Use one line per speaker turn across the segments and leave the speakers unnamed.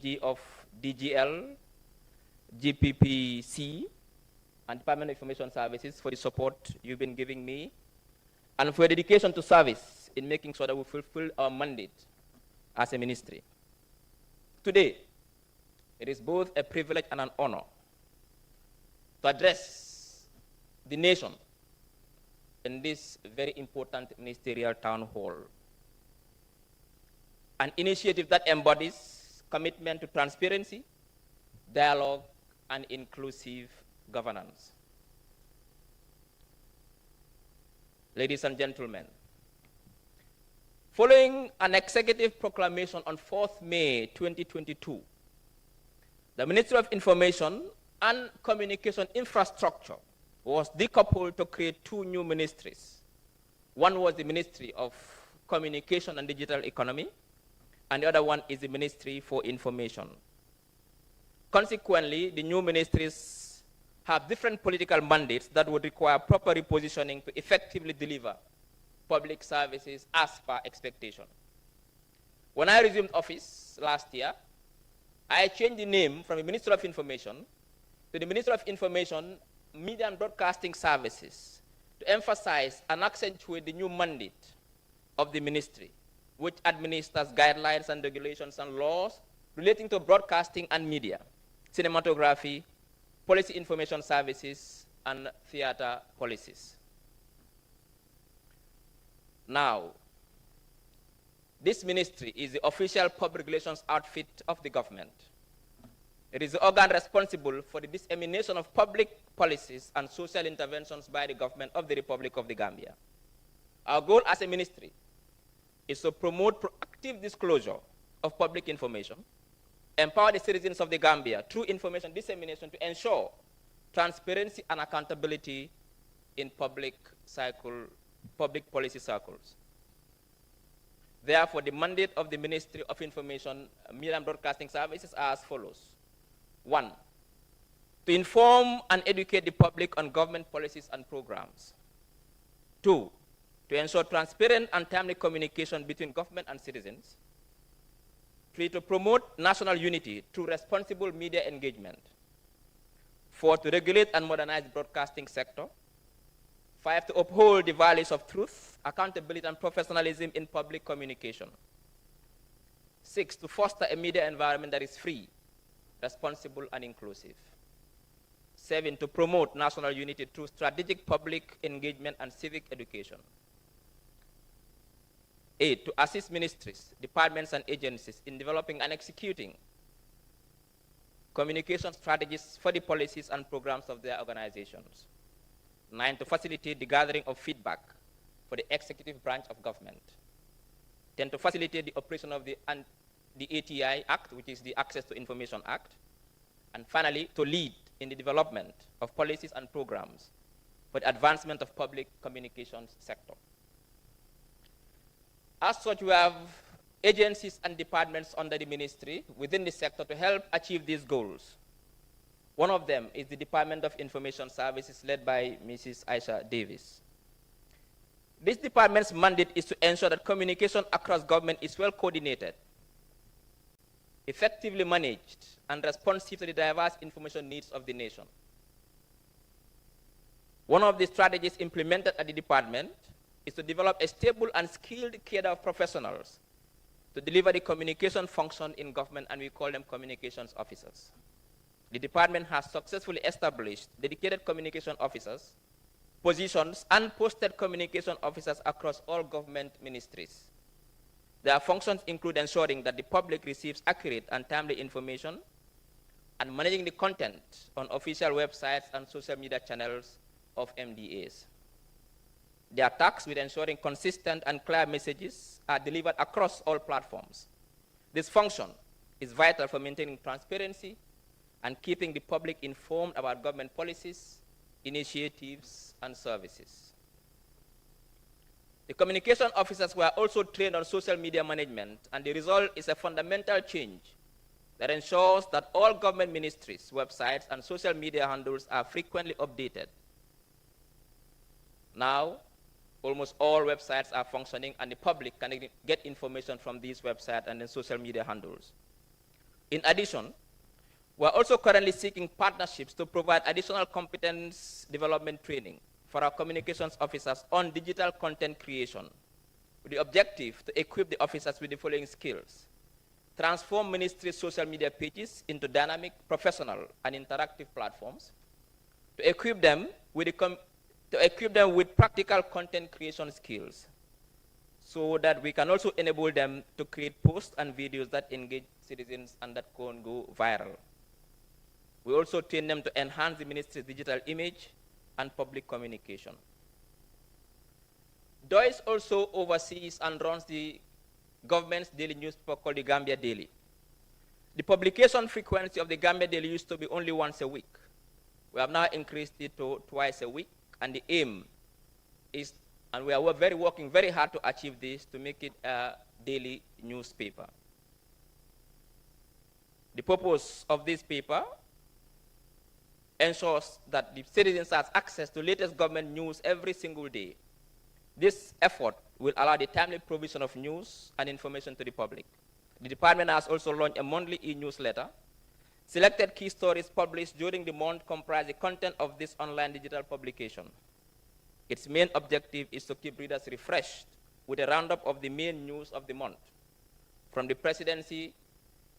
DG of DGL, GPPC, and Department of Information Services for the support you've been giving me, and for your dedication to service in making sure that we fulfill our mandate as a ministry. Today, it is both a privilege and an honor to address the nation in this very important ministerial town hall. An initiative that embodies commitment to transparency, dialogue, and inclusive governance. Ladies and gentlemen, following an executive proclamation on 4th May 2022, the Ministry of Information and Communication Infrastructure was decoupled to create two new ministries. One was the Ministry of Communication and Digital Economy, and the other one is the Ministry for Information. Consequently, the new ministries have different political mandates that would require proper repositioning to effectively deliver public services as per expectation. When I resumed office last year, I changed the name from the Ministry of Information to the Ministry of Information, Media and Broadcasting Services to emphasize and accentuate the new mandate of the ministry, which administers guidelines and regulations and laws relating to broadcasting and media, cinematography, policy information services, and theater policies. Now, this ministry is the official public relations outfit of the government. It is the organ responsible for the dissemination of public policies and social interventions by the government of the Republic of the Gambia. Our goal as a ministry is to promote proactive disclosure of public information, empower the citizens of the Gambia through information dissemination to ensure transparency and accountability in public policy circles. Therefore, the mandate of the Ministry of Information, Media and Broadcasting Services are as follows. 1, to inform and educate the public on government policies and programs. 2, to ensure transparent and timely communication between government and citizens. 3, to promote national unity through responsible media engagement. 4, to regulate and modernize the broadcasting sector. 5, to uphold the values of truth, accountability, and professionalism in public communication. 6, to foster a media environment that is free, responsible, and inclusive. 7, to promote national unity through strategic public engagement and civic education. 8, to assist ministries, departments, and agencies in developing and executing communication strategies for the policies and programs of their organizations. 9, to facilitate the gathering of feedback for the executive branch of government. 10, to facilitate the operation of the ATI Act, which is the Access to Information Act. And finally, to lead in the development of policies and programs for the advancement of public communications sector. As such, we have agencies and departments under the ministry within the sector to help achieve these goals. One of them is the Department of Information Services led by Mrs. Aisha Davis. This department's mandate is to ensure that communication across government is well coordinated, effectively managed, and responsive to the diverse information needs of the nation. One of the strategies implemented at the department is to develop a stable and skilled cadre of professionals to deliver the communication function in government, and we call them communications officers. The department has successfully established dedicated communication officers, positions, and posted communication officers across all government ministries. Their functions include ensuring that the public receives accurate and timely information and managing the content on official websites and social media channels of MDAs. They are tasked with ensuring consistent and clear messages are delivered across all platforms. This function is vital for maintaining transparency and keeping the public informed about government policies, initiatives, and services. The communication officers were also trained on social media management, and the result is a fundamental change that ensures that all government ministries, websites, and social media handles are frequently updated. Now, almost all websites are functioning, and the public can get information from these websites and the social media handles. In addition, we are also currently seeking partnerships to provide additional competence development training for our communications officers on digital content creation, with the objective to equip the officers with the following skills: transform ministry social media pages into dynamic, professional, and interactive platforms, to equip them with practical content creation skills, so that we can also enable them to create posts and videos that engage citizens and that can go viral. We also train them to enhance the ministry's digital image and public communication. DOIS also oversees and runs the government's daily newspaper called the Gambia Daily. The publication frequency of the Gambia Daily used to be only once a week. We have now increased it to twice a week, and the aim is, and we are working very hard to achieve this, to make it a daily newspaper. The purpose of this paper ensures that the citizens have access to latest government news every single day. This effort will allow the timely provision of news and information to the public. The department has also launched a monthly e-newsletter. Selected key stories published during the month comprise the content of this online digital publication. Its main objective is to keep readers refreshed with a roundup of the main news of the month, from the presidency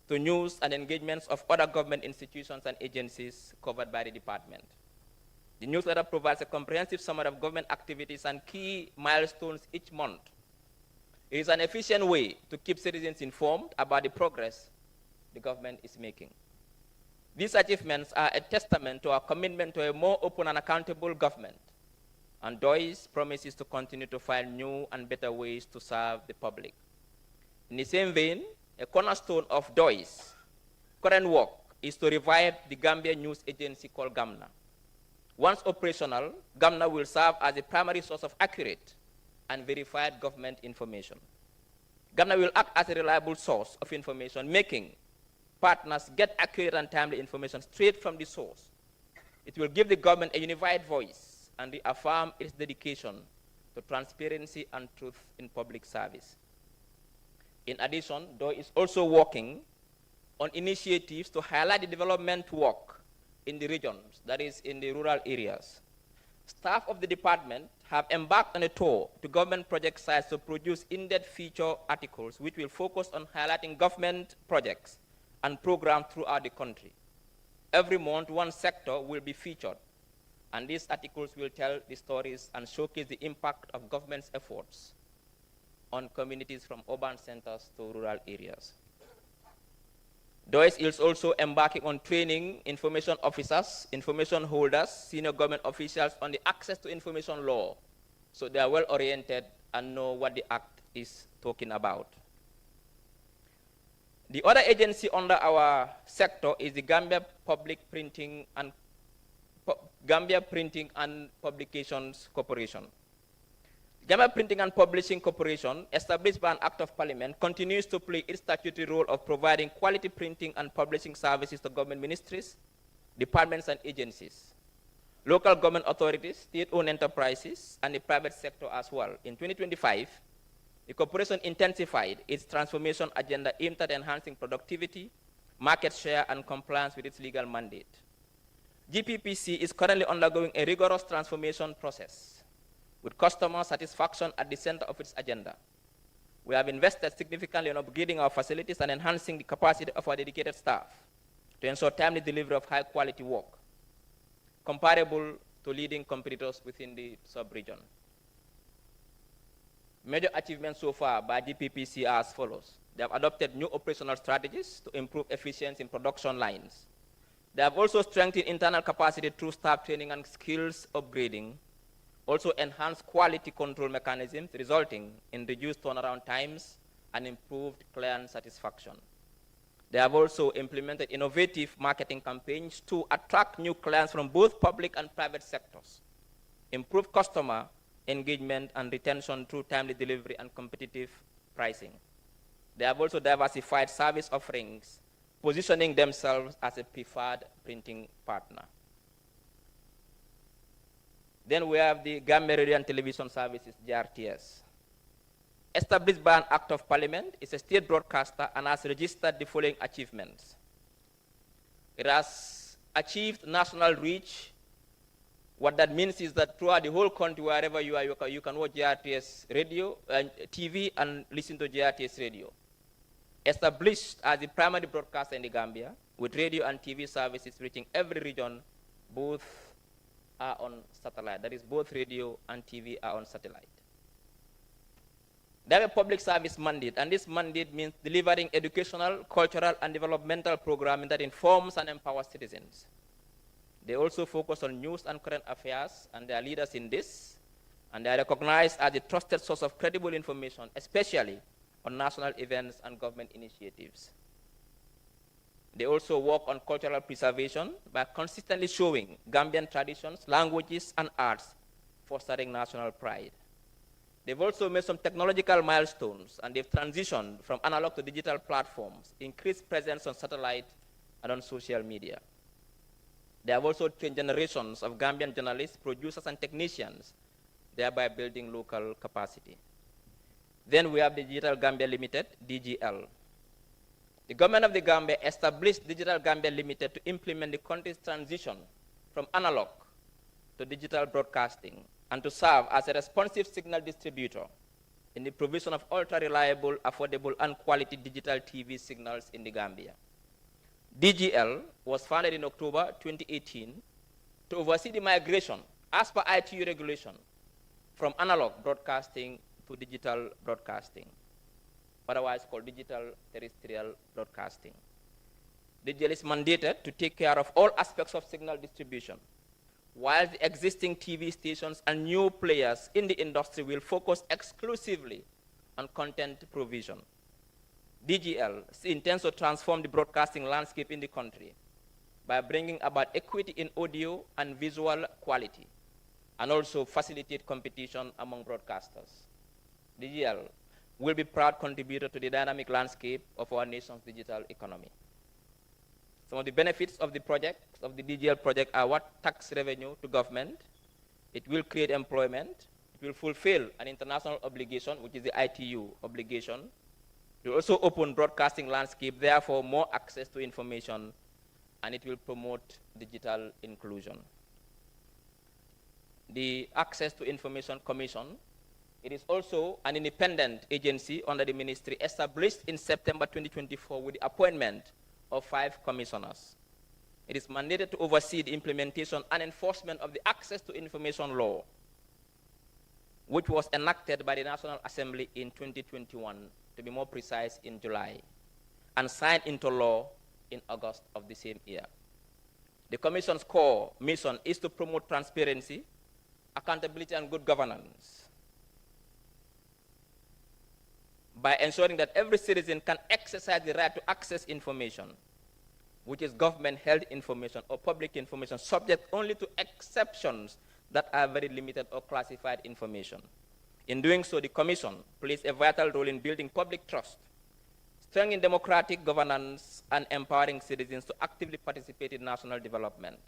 to news and engagements of other government institutions and agencies covered by the department. The newsletter provides a comprehensive summary of government activities and key milestones each month. It is an efficient way to keep citizens informed about the progress the government is making. These achievements are a testament to our commitment to a more open and accountable government, and DOIS promises to continue to find new and better ways to serve the public. In the same vein, a cornerstone of DOIS' current work is to revive the Gambia news agency called GAMNA. Once operational, GAMNA will serve as a primary source of accurate and verified government information. GAMNA will act as a reliable source of information, making partners get accurate and timely information straight from the source. It will give the government a unified voice and reaffirm its dedication to transparency and truth in public service. In addition, DOI is also working on initiatives to highlight the development work in the regions, that is, in the rural areas. Staff of the department have embarked on a tour to government project sites to produce in-depth feature articles which will focus on highlighting government projects and programs throughout the country. Every month, one sector will be featured, and these articles will tell the stories and showcase the impact of government's efforts on communities from urban centers to rural areas. DOIS is also embarking on training information officers, information holders, senior government officials on the access to information law, so they are well oriented and know what the act is talking about. The other agency under our sector is the Gambia Printing and Publications Corporation. Gambia Printing and Publishing Corporation, established by an Act of Parliament, continues to play its statutory role of providing quality printing and publishing services to government ministries, departments, and agencies, local government authorities, state-owned enterprises, and the private sector as well. In 2025, the corporation intensified its transformation agenda aimed at enhancing productivity, market share, and compliance with its legal mandate. GPPC is currently undergoing a rigorous transformation process, with customer satisfaction at the center of its agenda. We have invested significantly in upgrading our facilities and enhancing the capacity of our dedicated staff to ensure timely delivery of high-quality work, comparable to leading competitors within the sub-region. Major achievements so far by GPPC are as follows. They have adopted new operational strategies to improve efficiency in production lines. They have also strengthened internal capacity through staff training and skills upgrading, also enhanced quality control mechanisms, resulting in reduced turnaround times and improved client satisfaction. They have also implemented innovative marketing campaigns to attract new clients from both public and private sectors, improve customer engagement and retention through timely delivery and competitive pricing. They have also diversified service offerings, positioning themselves as a preferred printing partner. Then we have the Gambia Radio and Television Services, GRTS. established by an act of parliament, is a state broadcaster and has registered the following achievements. It has achieved national reach. What that means is that throughout the whole country, wherever you are, you can watch GRTS radio and TV and listen to GRTS radio. Established as the primary broadcaster in the Gambia, with radio and TV services reaching every region, both are on satellite. That is, both radio and TV are on satellite. They have a public service mandate, and this mandate means delivering educational, cultural, and developmental programming that informs and empowers citizens. They also focus on news and current affairs, and they are leaders in this, and they are recognized as a trusted source of credible information, especially on national events and government initiatives. They also work on cultural preservation by consistently showing Gambian traditions, languages, and arts, fostering national pride. They've also made some technological milestones, and they've transitioned from analog to digital platforms, increased presence on satellite and on social media. They have also trained generations of Gambian journalists, producers, and technicians, thereby building local capacity. Then we have the Digital Gambia Limited, DGL. The government of the Gambia established Digital Gambia Limited to implement the country's transition from analog to digital broadcasting and to serve as a responsive signal distributor in the provision of ultra-reliable, affordable, and quality digital TV signals in the Gambia. DGL was founded in October 2018 to oversee the migration, as per ITU regulation, from analog broadcasting to digital broadcasting, otherwise called digital terrestrial broadcasting. DGL is mandated to take care of all aspects of signal distribution, while the existing TV stations and new players in the industry will focus exclusively on content provision. DGL intends to transform the broadcasting landscape in the country by bringing about equity in audio and visual quality, and also facilitate competition among broadcasters. DGL will be a proud contributor to the dynamic landscape of our nation's digital economy. Some of the benefits of the project, of the DGL project, are what? Tax revenue to government. It will create employment. It will fulfill an international obligation, which is the ITU obligation. It will also open broadcasting landscape, therefore more access to information, and it will promote digital inclusion. The Access to Information Commission, it is also an independent agency under the ministry established in September 2024 with the appointment of 5 commissioners. It is mandated to oversee the implementation and enforcement of the Access to Information Law, which was enacted by the National Assembly in 2021, to be more precise, in July, and signed into law in August of the same year. The Commission's core mission is to promote transparency, accountability, and good governance by ensuring that every citizen can exercise the right to access information, which is government-held information or public information, subject only to exceptions that are very limited or classified information. In doing so, the Commission plays a vital role in building public trust, strengthening democratic governance, and empowering citizens to actively participate in national development.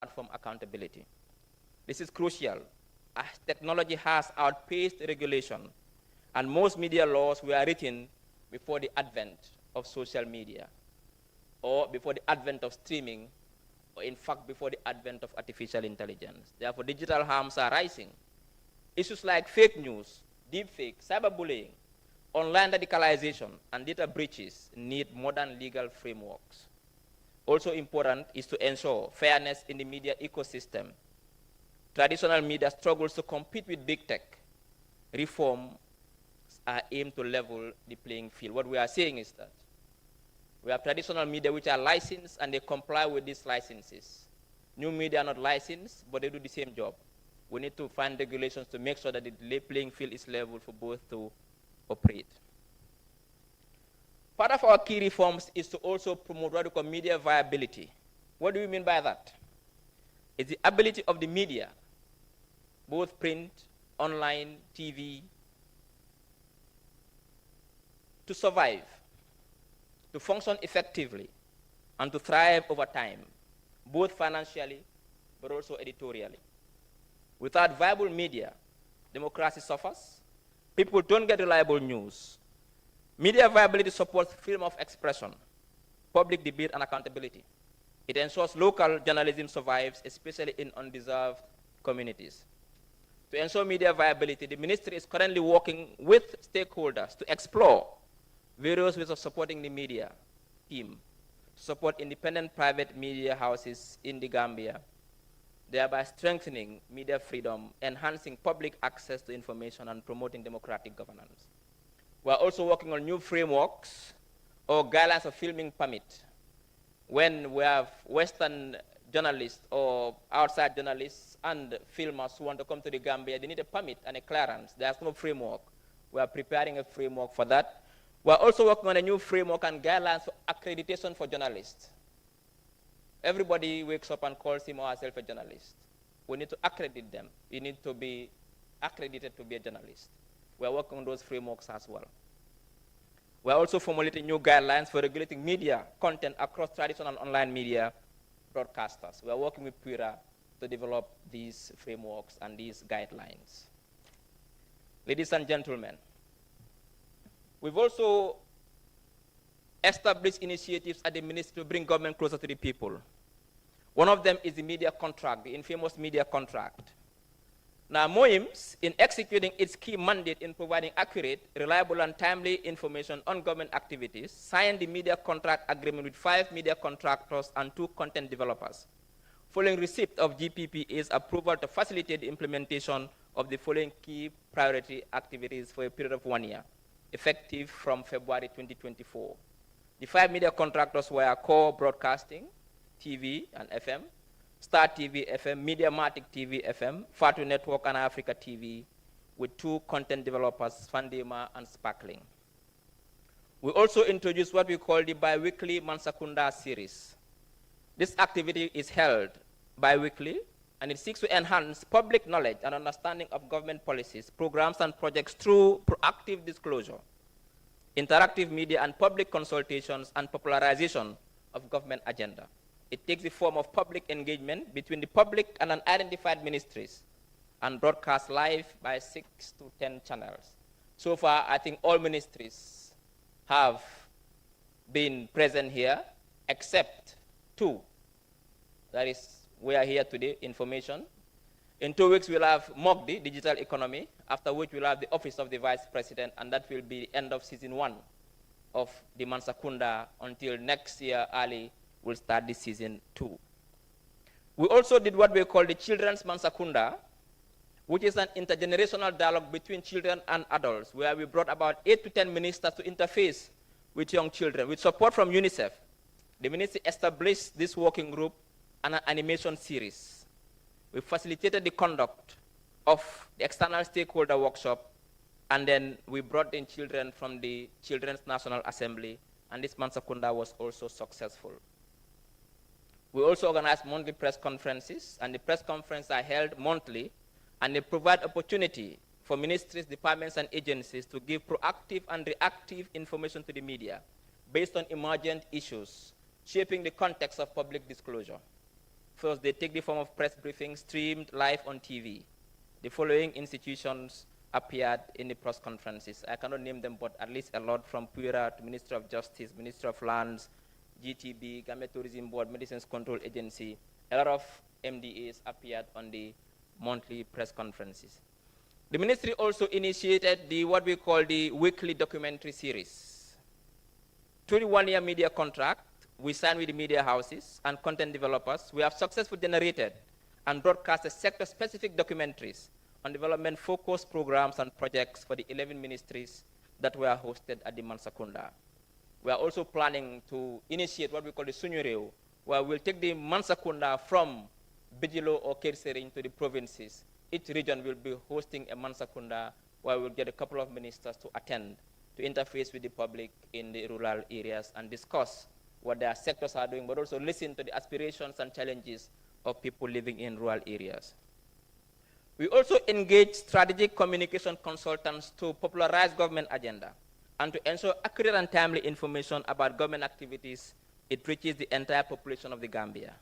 platform accountability. This is crucial, as technology has outpaced regulation, and most media laws were written before the advent of social media, or before the advent of streaming, or in fact before the advent of artificial intelligence. Therefore, digital harms are rising. Issues like fake news, deepfake, cyberbullying, online radicalization, and data breaches need modern legal frameworks. Also important is to ensure fairness in the media ecosystem. Traditional media struggles to compete with big tech. Reforms are aimed to level the playing field. What we are saying is that we have traditional media which are licensed and they comply with these licenses. New media are not licensed, but they do the same job. We need to find regulations to make sure that the playing field is level for both to operate. Part of our key reforms is to also promote what we call media viability. What do we mean by that? It's the ability of the media, both print, online, TV, to survive, to function effectively, and to thrive over time, both financially but also editorially. Without viable media, democracy suffers. People don't get reliable news. Media viability supports freedom of expression, public debate, and accountability. It ensures local journalism survives, especially in undeserved communities. To ensure media viability, the ministry is currently working with stakeholders to explore various ways of supporting the media team, to support independent private media houses in the Gambia, thereby strengthening media freedom, enhancing public access to information, and promoting democratic governance. We're also working on new frameworks or guidelines of filming permit. When we have Western journalists or outside journalists and filmers who want to come to the Gambia, they need a permit and a clearance. There's no framework. We are preparing a framework for that. We're also working on a new framework and guidelines for accreditation for journalists. Everybody wakes up and calls him or herself a journalist. We need to accredit them. You need to be accredited to be a journalist. We're working on those frameworks as well. We're also formulating new guidelines for regulating media content across traditional and online media broadcasters. We're working with PIRA to develop these frameworks and these guidelines. Ladies and gentlemen, we've also established initiatives at the ministry to bring government closer to the people. One of them is the media contract, the infamous media contract. Now, MOIMS, in executing its key mandate in providing accurate, reliable, and timely information on government activities, signed the media contract agreement with 5 media contractors and 2 content developers, following receipt of GPPC's approval to facilitate the implementation of the following key priority activities for a period of 1 year, effective from February 2024. The 5 media contractors were Core Broadcasting, TV and FM, Star TV FM, Mediamatic TV FM, Fatu Network, and Eyeafrica TV, with 2 content developers, Fandima and Sparkling. We also introduced what we call the bi-weekly Mansa Kunda series. This activity is held bi-weekly, and it seeks to enhance public knowledge and understanding of government policies, programs, and projects through proactive disclosure, interactive media and public consultations, and popularization of government agenda. It takes the form of public engagement between the public and unidentified ministries and broadcast live by 6 to 10 channels. So far, I think all ministries have been present here, except 2. That is, we are here today, information. In 2 weeks, we'll have MOGDI, digital economy, after which we'll have the office of the vice president, and that will be the end of season 1 of the Mansa Kunda until next year early. We'll start this season 2. We also did what we call the Children's Mansa Kunda, which is an intergenerational dialogue between children and adults, where we brought about 8 to 10 ministers to interface with young children. With support from UNICEF, the ministry established this working group and an animation series. We facilitated the conduct of the external stakeholder workshop, and then we brought in children from the Children's National Assembly, and this Mansa Kunda was also successful. We also organize monthly press conferences, and the press conferences are held monthly, and they provide opportunity for ministries, departments, and agencies to give proactive and reactive information to the media based on emergent issues, shaping the context of public disclosure. First, they take the form of press briefings streamed live on TV. The following institutions appeared in the press conferences. I cannot name them, but at least a lot, from PURA to Ministry of Justice, Ministry of Lands, GTB, Gambia Tourism Board, Medicines Control Agency. A lot of MDAs appeared on the monthly press conferences. The ministry also initiated what we call the weekly documentary series. Through the one-year media contract we signed with the media houses and content developers, we have successfully generated and broadcasted sector-specific documentaries on development-focused programs and projects for the 11 ministries that were hosted at the Mansa Kunda. We are also planning to initiate what we call the Sunyureu, where we'll take the Mansa Kunda from Bijilo or Ceesay to the provinces. Each region will be hosting a Mansa Kunda where we'll get a couple of ministers to attend, to interface with the public in the rural areas and discuss what their sectors are doing, but also listen to the aspirations and challenges of people living in rural areas. We also engage strategic communication consultants to popularize government agenda and to ensure accurate and timely information about government activities. It reaches the entire population of the Gambia.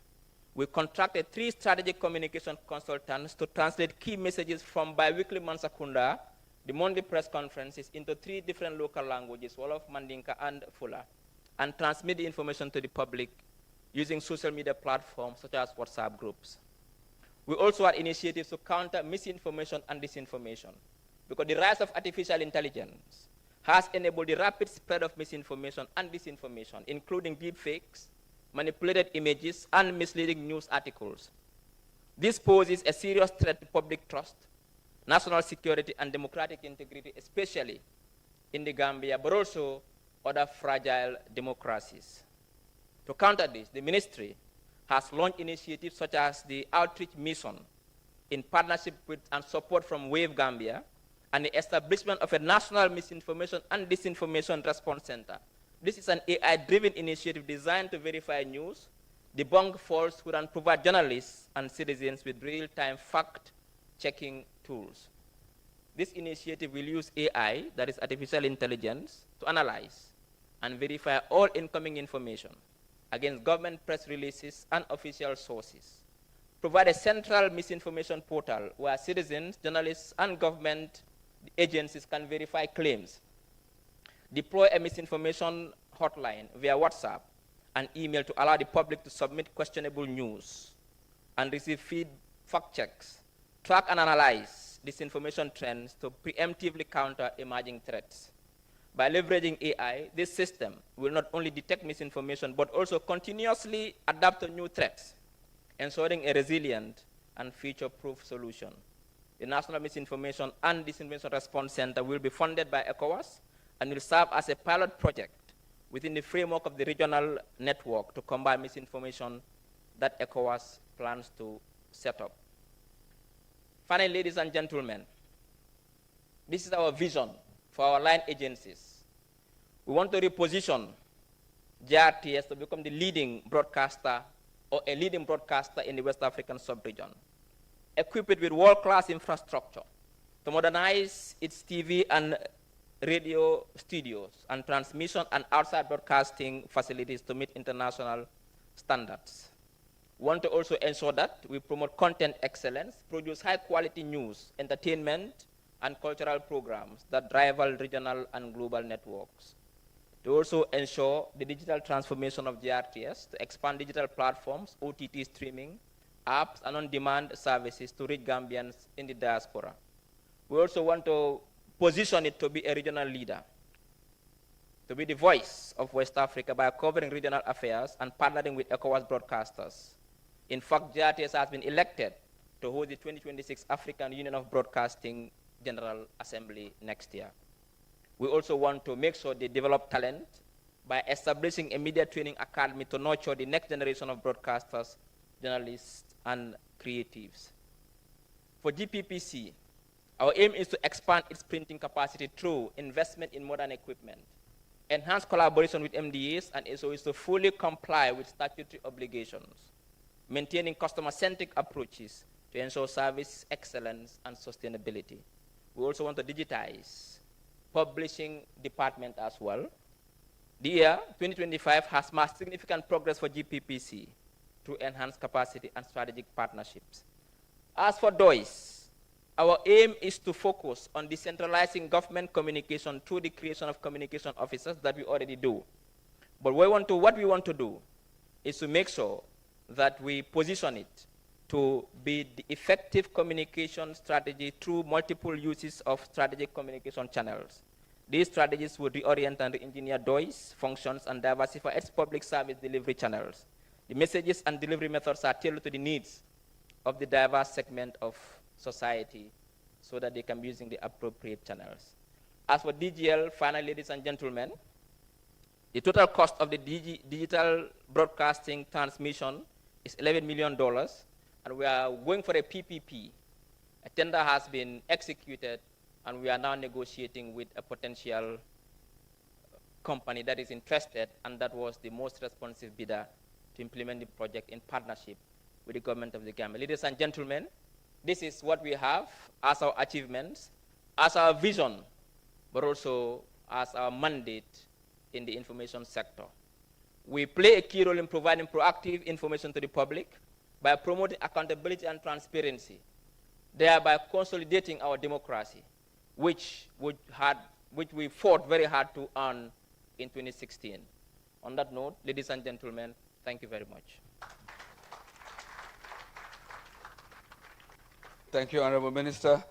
We contracted 3 strategic communication consultants to translate key messages from bi-weekly Mansa Kunda, the monthly press conferences, into 3 different local languages, Wolof, Mandinka, and Fula, and transmit the information to the public using social media platforms such as WhatsApp groups. We also had initiatives to counter misinformation and disinformation, because the rise of artificial intelligence has enabled the rapid spread of misinformation and disinformation, including deepfakes, manipulated images, and misleading news articles. This poses a serious threat to public trust, national security, and democratic integrity, especially in the Gambia, but also other fragile democracies. To counter this, the ministry has launched initiatives such as the Outreach Mission in partnership with and support from Wave Gambia, and the establishment of a national misinformation and disinformation response center. This is an AI-driven initiative designed to verify news, debunk falsehood, and provide journalists and citizens with real-time fact-checking tools. This initiative will use AI, that is artificial intelligence, to analyze and verify all incoming information against government press releases and official sources. Provide a central misinformation portal where citizens, journalists, and government agencies can verify claims. Deploy a misinformation hotline via WhatsApp and email to allow the public to submit questionable news and receive fact checks. Track and analyze disinformation trends to preemptively counter emerging threats. By leveraging AI, this system will not only detect misinformation, but also continuously adapt to new threats, ensuring a resilient and future-proof solution. The National Misinformation and Disinformation Response Center will be funded by ECOWAS and will serve as a pilot project within the framework of the regional network to combat misinformation that ECOWAS plans to set up. Finally, ladies and gentlemen, this is our vision for our line agencies. We want to reposition GRTS to become the leading broadcaster or a leading broadcaster in the West African sub-region, equip it with world-class infrastructure to modernize its TV and radio studios and transmission and outside broadcasting facilities to meet international standards. We want to also ensure that we promote content excellence, produce high-quality news, entertainment, and cultural programs that rival regional and global networks. To also ensure the digital transformation of GRTS to expand digital platforms, OTT streaming, apps, and on-demand services to reach Gambians in the diaspora. We also want to position it to be a regional leader, to be the voice of West Africa by covering regional affairs and partnering with ECOWAS broadcasters. In fact, GRTS has been elected to host the 2026 African Union of Broadcasting General Assembly next year. We also want to make sure they develop talent by establishing a media training academy to nurture the next generation of broadcasters, journalists, and creatives. For GPPC, our aim is to expand its printing capacity through investment in modern equipment, enhance collaboration with MDAs, and also is to fully comply with statutory obligations, maintaining customer-centric approaches to ensure service excellence and sustainability. We also want to digitize publishing department as well. The year 2025 has marked significant progress for GPPC through enhanced capacity and strategic partnerships. As for DOIS, our aim is to focus on decentralizing government communication through the creation of communication officers that we already do. But what we want to do is to make sure that we position it to be the effective communication strategy through multiple uses of strategic communication channels. These strategies would reorient and re-engineer DOIS functions and diversify its public service delivery channels. The messages and delivery methods are tailored to the needs of the diverse segment of society so that they can be using the appropriate channels. As for DGL, finally, ladies and gentlemen, the total cost of the digital broadcasting transmission is $11 million, and we are going for a PPP. A tender has been executed, and we are now negotiating with a potential company that is interested, and that was the most responsive bidder to implement the project in partnership with the government of the Gambia. Ladies and gentlemen, this is what we have as our achievements, as our vision, but also as our mandate in the information sector. We play a key role in providing proactive information to the public by promoting accountability and transparency, thereby consolidating our democracy, which we fought very hard to earn in 2016. On that note, ladies and gentlemen, thank you very much.
Thank you, Honorable Minister.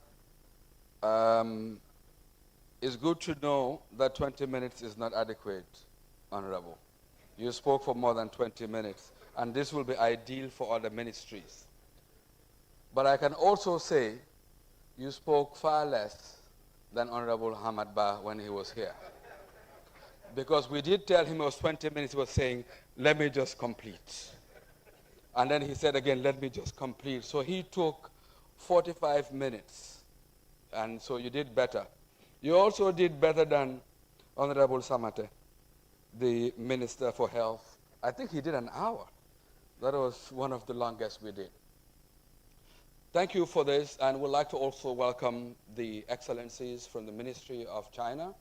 It's good to know that 20 minutes is not adequate, Honorable. You spoke for more than 20 minutes, and this will be ideal for other ministries. But I can also say you spoke far less than Honorable Hamad Ba when he was here. Because we did tell him it was 20 minutes, he was saying, let me just complete. And then he said again, let me just complete. So he took 45 minutes, and so you did better. You also did better than Honorable Samate, the Minister for Health. I think he did an hour. That was one of the longest we did. Thank you for this, and we'd like to also welcome the excellencies from the Ministry of China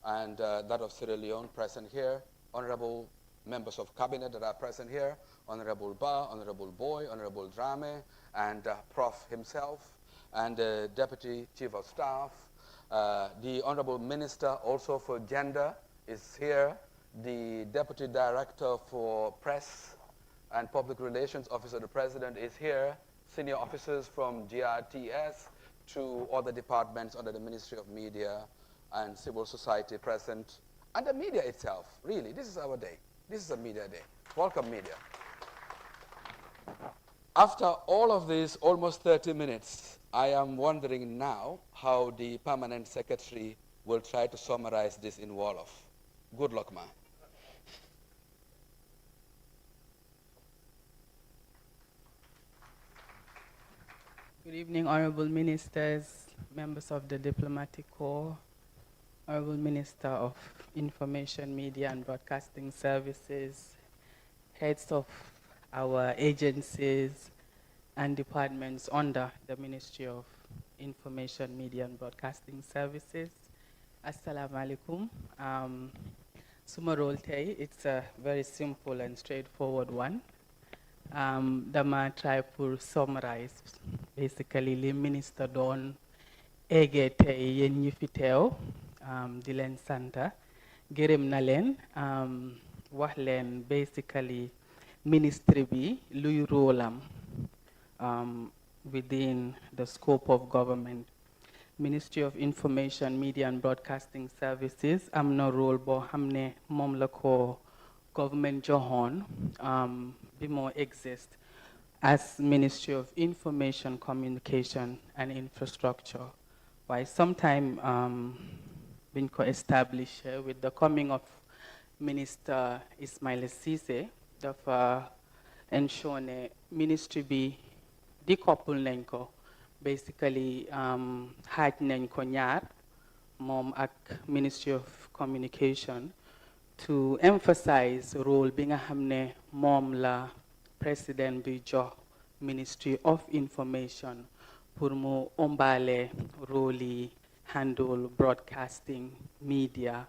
and that of Sierra Leone present here, honorable members of cabinet that are present here, Honorable Ba, Honorable Boy, Honorable Jammeh, and Prof himself, and Deputy Chief of Staff. The Honorable Minister also for Gender is here. The Deputy Director for Press and Public Relations Officer of the President is here. Senior officers from GRTS to other departments under the Ministry of Media and Civil Society present. And the media itself, really, this is our day. This is a media day. Welcome, media. After all of this, almost 30 minutes, I am wondering now how the Permanent Secretary will try to summarize this in Wolof. Good luck, man.
Good evening, Honorable Ministers, members of the Diplomatic Corps, Honorable Minister of Information, Media and Broadcasting Services, heads of our agencies and departments under the Ministry of Information, Media and Broadcasting Services. Assalamu alaikum. Suma it's a very simple and straightforward one. Dama try to summarize basically the minister don egete yen ñu fi teew di leen santa gërëm na leen wax leen basically ministry bi luy rôlam within the scope of government. Ministry of Information, Media and Broadcasting Services am na rôle boo xam ne moom la ko government joxoon bi moo exist as Ministry of Information, Communication and Infrastructure. Why sometime been established with the coming of Minister Ismaila Ceesay, dafa ensure ne ministry bi decouple nañ ko, basically xaaj nañ ko ñaar moom ak Ministry of Communication to emphasize role bi nga xam ne moom la President bi jox Ministry of Information pour mu ombaale role yi handle broadcasting media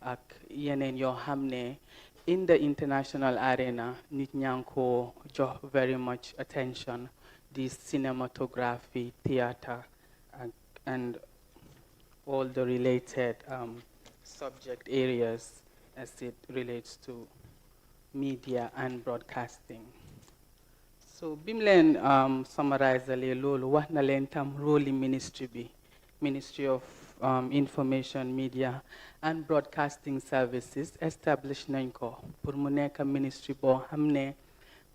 ak yeneen yoo xam ne in the international arena, nit ñanko jox very much attention, the cinematography, theater, and all the related subject areas as it relates to media and broadcasting. So Bimlen summarize lolu wax na len tam role ministry bi, Ministry of Information, Media and Broadcasting Services established nañ ko pour mu nekk ministry boo xam ne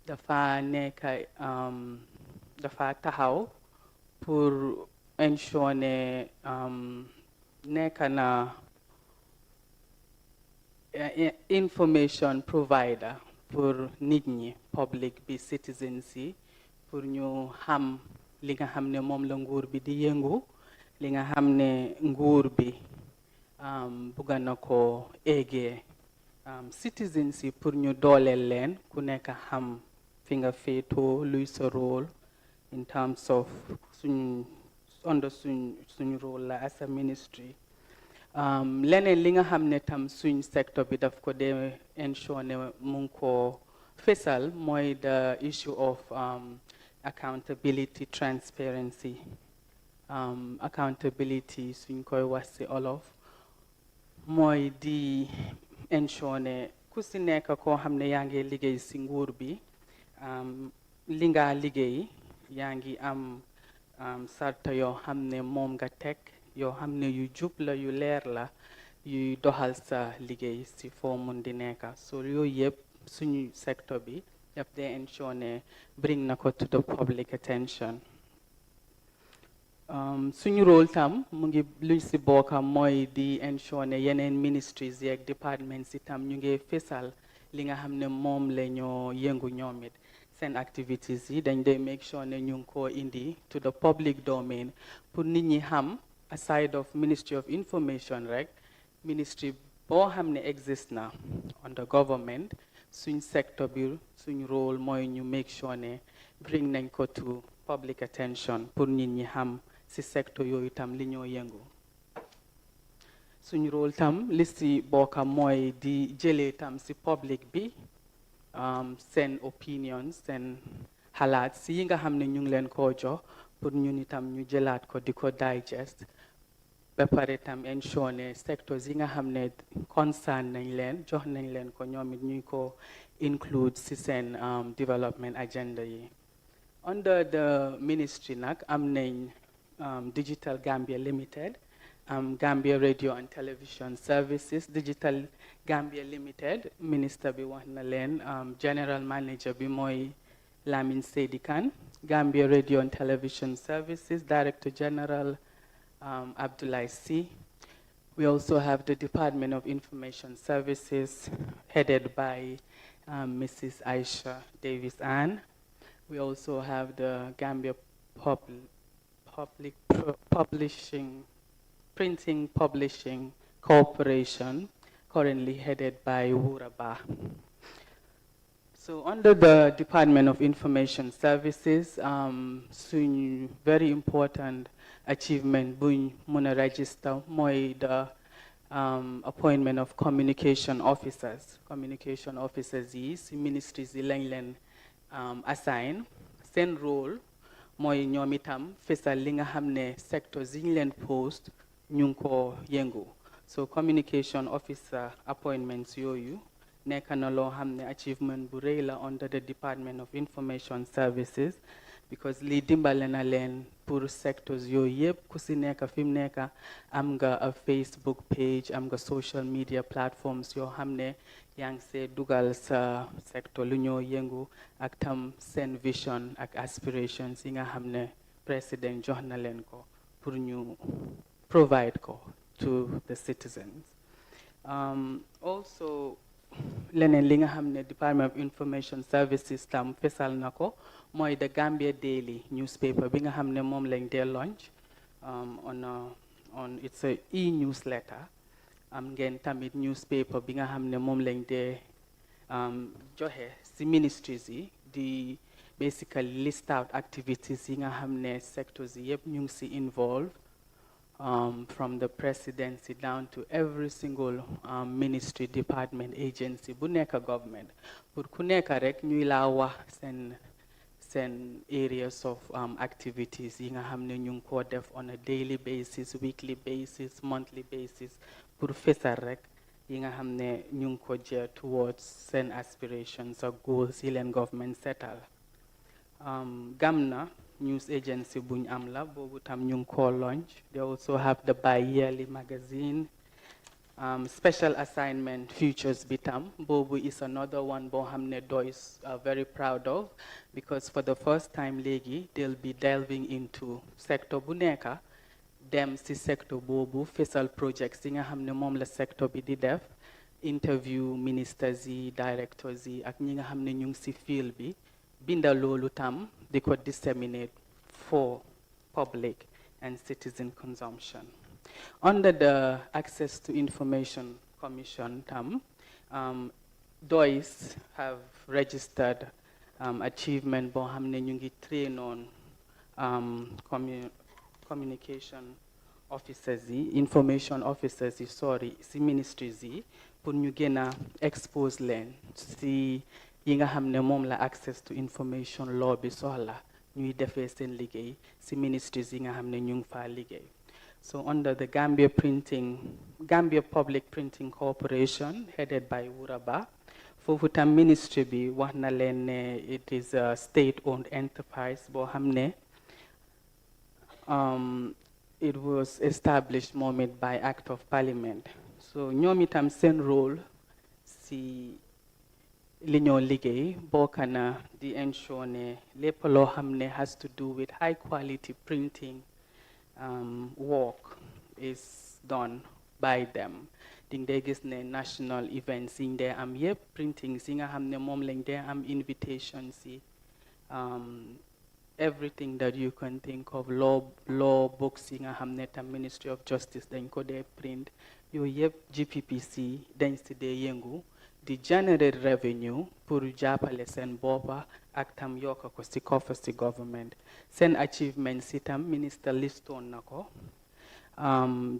dafa nekk dafa taxaw pour ensure ne nekk na information provider pour nit ñi, public bi, citizens yi, pour ñu xam li nga xam ne moom la nguur bi di yëngu, li nga xam ne nguur bi bugga na ko eggee citizens yi pour ñu dooleel leen ku nekk xam fi nga féetoo luy sa rôle in terms of under suñ rôle la as a ministry. Leneen li nga xam ne tam suñ secteur bi daf ko dee ensure ne mu ngi ko fésal mooy the issue of accountability, transparency. Accountability suñ koy wax ci olof mooy di ensure ne ku si nekk koo xam ne yaa ngi liggéey ci nguur bi li nga liggéey yaa ngi am sarta yoo xam ne moom nga teg yoo xam ne yu jub la yu leer la yuy doxal sa liggéey ci foo mun di nekk so yooyu yëpp suñu secteur bi daf dee ensure ne bring na ko to the public attention. Suñu rôle tam mu ngi luñ ci bokka mooy di ensure ne yeneen ministries yeeg departments itam ñu ngi fésal li nga xam ne moom la ñoo yëngu ñoom it seen activities yi dañ dee make sure ne ñu ngi ko indi to the public domain pour nit ñi xam aside of Ministry of Information rek ministry boo xam ne exist na under government suñ sector bi suñ rôle mooy ñu make sure ne bring nañ ko to public attention pour nit ñi xam ci secteur yooyu tam li ñoo yëngu suñ rôle tam li ci bokka mooy di jëlee tam ci public bi seen opinions seen xalaat ci yi nga xam ne ñu ngi leen koo jox pour ñun itam ñu jëlaat ko di ko digest ba pare tam ensure ne sectors yi nga xam ne concern nañ leen jox nañ leen ko ñoom it ñu ko include ci seen development agenda yi. Under the ministry nag am nañ Digital Gambia Limited, Gambia Radio and Television Services, Digital Gambia Limited, Minister bi wax na leen, General Manager bi mooy Lamin Seydi Kane, Gambia Radio and Television Services, Director General Abdoulaye C. We also have the Department of Information Services, headed by Mrs. Aisha Davis-Ann. We also have the Gambia Printing Publishing Corporation, currently headed by Wuraba. So under the Department of Information Services, very important achievement buñ mëna register mooy the appointment of communication officers. Communication officers yi ci ministries yi lañ leen assign seen rôle mooy ñoom itam fésal li nga xam ne sectors yi ñu leen post ñu ngi ko yëngu so communication officer appointments yooyu nekk na loo xam ne achievement bu rëy la under the Department of Information Services because lii dimbale na leen pour sectors yooyu yëpp ku si nekk fi mu nekk am nga a Facebook page am nga social media platforms yoo xam ne yaa ngi see dugal sa secteur lu ñoo yëngu ak tam seen vision ak aspirations yi nga xam ne président jox na leen ko pour ñu provide ko to the citizens. Also leneen li nga xam ne Department of Information Services tam fesal na ko mooy the Gambia Daily newspaper bi nga xam ne moom lañ dee launch on it's a e-newsletter am ngeen tamit newspaper bi nga xam ne moom lañ dee joxe si ministries yi di basically list out activities yi nga xam ne sectors yi yëpp ñu ngi si involve from the presidency down to every single ministry, department, agency, bu nekk government. Pour ku nekk rek ñuy la wax sen areas of activities yi nga xamne ñu ngi ko def on a daily basis, weekly basis, monthly basis pour fessal rek yi nga xamne ñu ngi ko jël towards sen aspirations or goals yi len government setal. Gamna news agency buñ am la bobu tam ñu ko launch. They also have the bi-yearly magazine. Special assignment futures bitam bobu is another one bo xamne doys are very proud of, because for the first time legi they'll be delving into sector bu neka dem ci sector bobu fessal projects yi nga xamne mom la sector bi di def, interview ministers yi, directors yi ak ñi nga xamne ñu ngi ci field bi, binda lolu tam di ko disseminate for public and citizen consumption. Under the Access to Information Commission, DOIS have registered achievement bo xamne ñu ngi train on communication officers yi, information officers yi, sorry, si ministries yi pour ñu gëna expose leen si yi nga xamne mom la access to information law bi soxla ñuy defee seen liggéey si ministries yi nga xamne ñu ngi fa liggéey. So under the Gambia Public Printing Corporation, headed by Wuraba, Fofutam Ministry bi wax na leen ne it is a state-owned enterprise boo xam ne it was established moment by Act of Parliament. So ñoom itam seen role si li ñoo liggéey bokk na di ensure ne lépp loo xam ne has to do with high quality printing work is done by them. Ding they gis ne national events in there am yep printing singa hamne mom lañ there am invitations si everything that you can think of, law books singa hamne tam Ministry of Justice dañ ko dé print yo yep GPPC dañ si dé yengu di generate revenue pour jàppale seen boppa ak tam yokk ko si coffre si government. Seen achievements itam minister listoon na ko.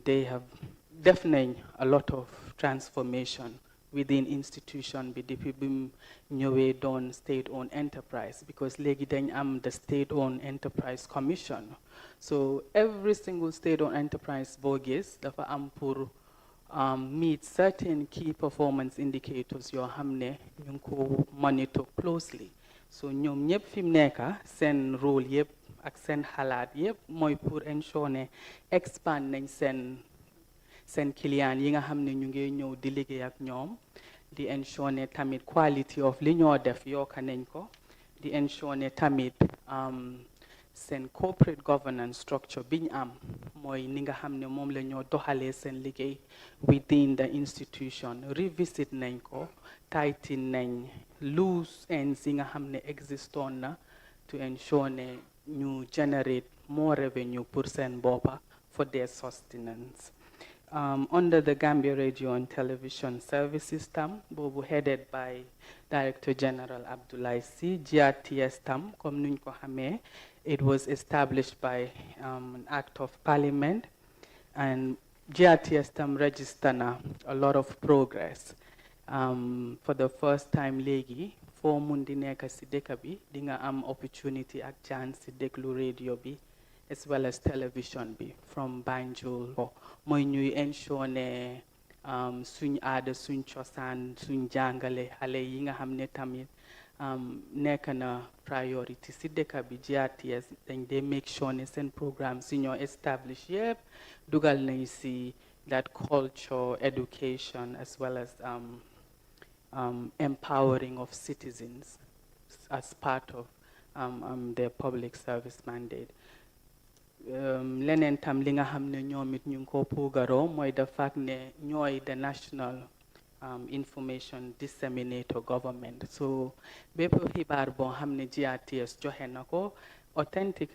They have definitely a lot of transformation within institution bi depuis bim ñëwee doon state-owned enterprise, because léegi dañ am the state-owned enterprise commission. So every single state-owned enterprise boo gis dafa am pour meet certain key performance indicators yoo xam ne ñu ngi ko monitor closely. So ñoom ñëpp fi mu nekk seen rôle yëpp ak seen xalaat yëpp mooy pour ensure ne expand nañ seen client yi nga xam ne ñu ngi ñëw di liggéey ak ñoom, di ensure ne tamit quality of li ñoo def yokka nañ ko, di ensure ne tamit seen corporate governance structure biñ am mooy ni nga xam ne moom la ñoo doxalee seen liggéey within the institution revisit nañ ko, tighten nañ loose ends yi nga xam ne existoon na to ensure ne ñu generate more revenue pour seen boppa for their sustenance. Under the Gambia Radio and Television Service System, bobu headed by Director General Abdoulaye Sy, GRTS tam, comme nuñ ko xamé, it was established by an Act of Parliament, and GRTS tam register na a lot of progress. For the first time léegi, fo mun di nekk si dëkk bi, di nga am opportunity ak chance si déglu radio bi, as well as television bi from Banjul. Mooy ñuy ensure ne suñ aada, suñ cosaan, suñ jàngale xale yi nga xam ne tamit nekk na priority si dëkk bi. GRTS dañ dee make sure ne seen programme si ñoo establish yëpp dugal nañ si that culture, education, as well as empowering of citizens as part of their public service mandate. Leneen tam li nga xam ne ñoom it ñu ngi ko puugaroo mooy the fact ne ñooy the national information disseminator government. So bépp xibaar boo xam ne GRTS joxe na ko authentic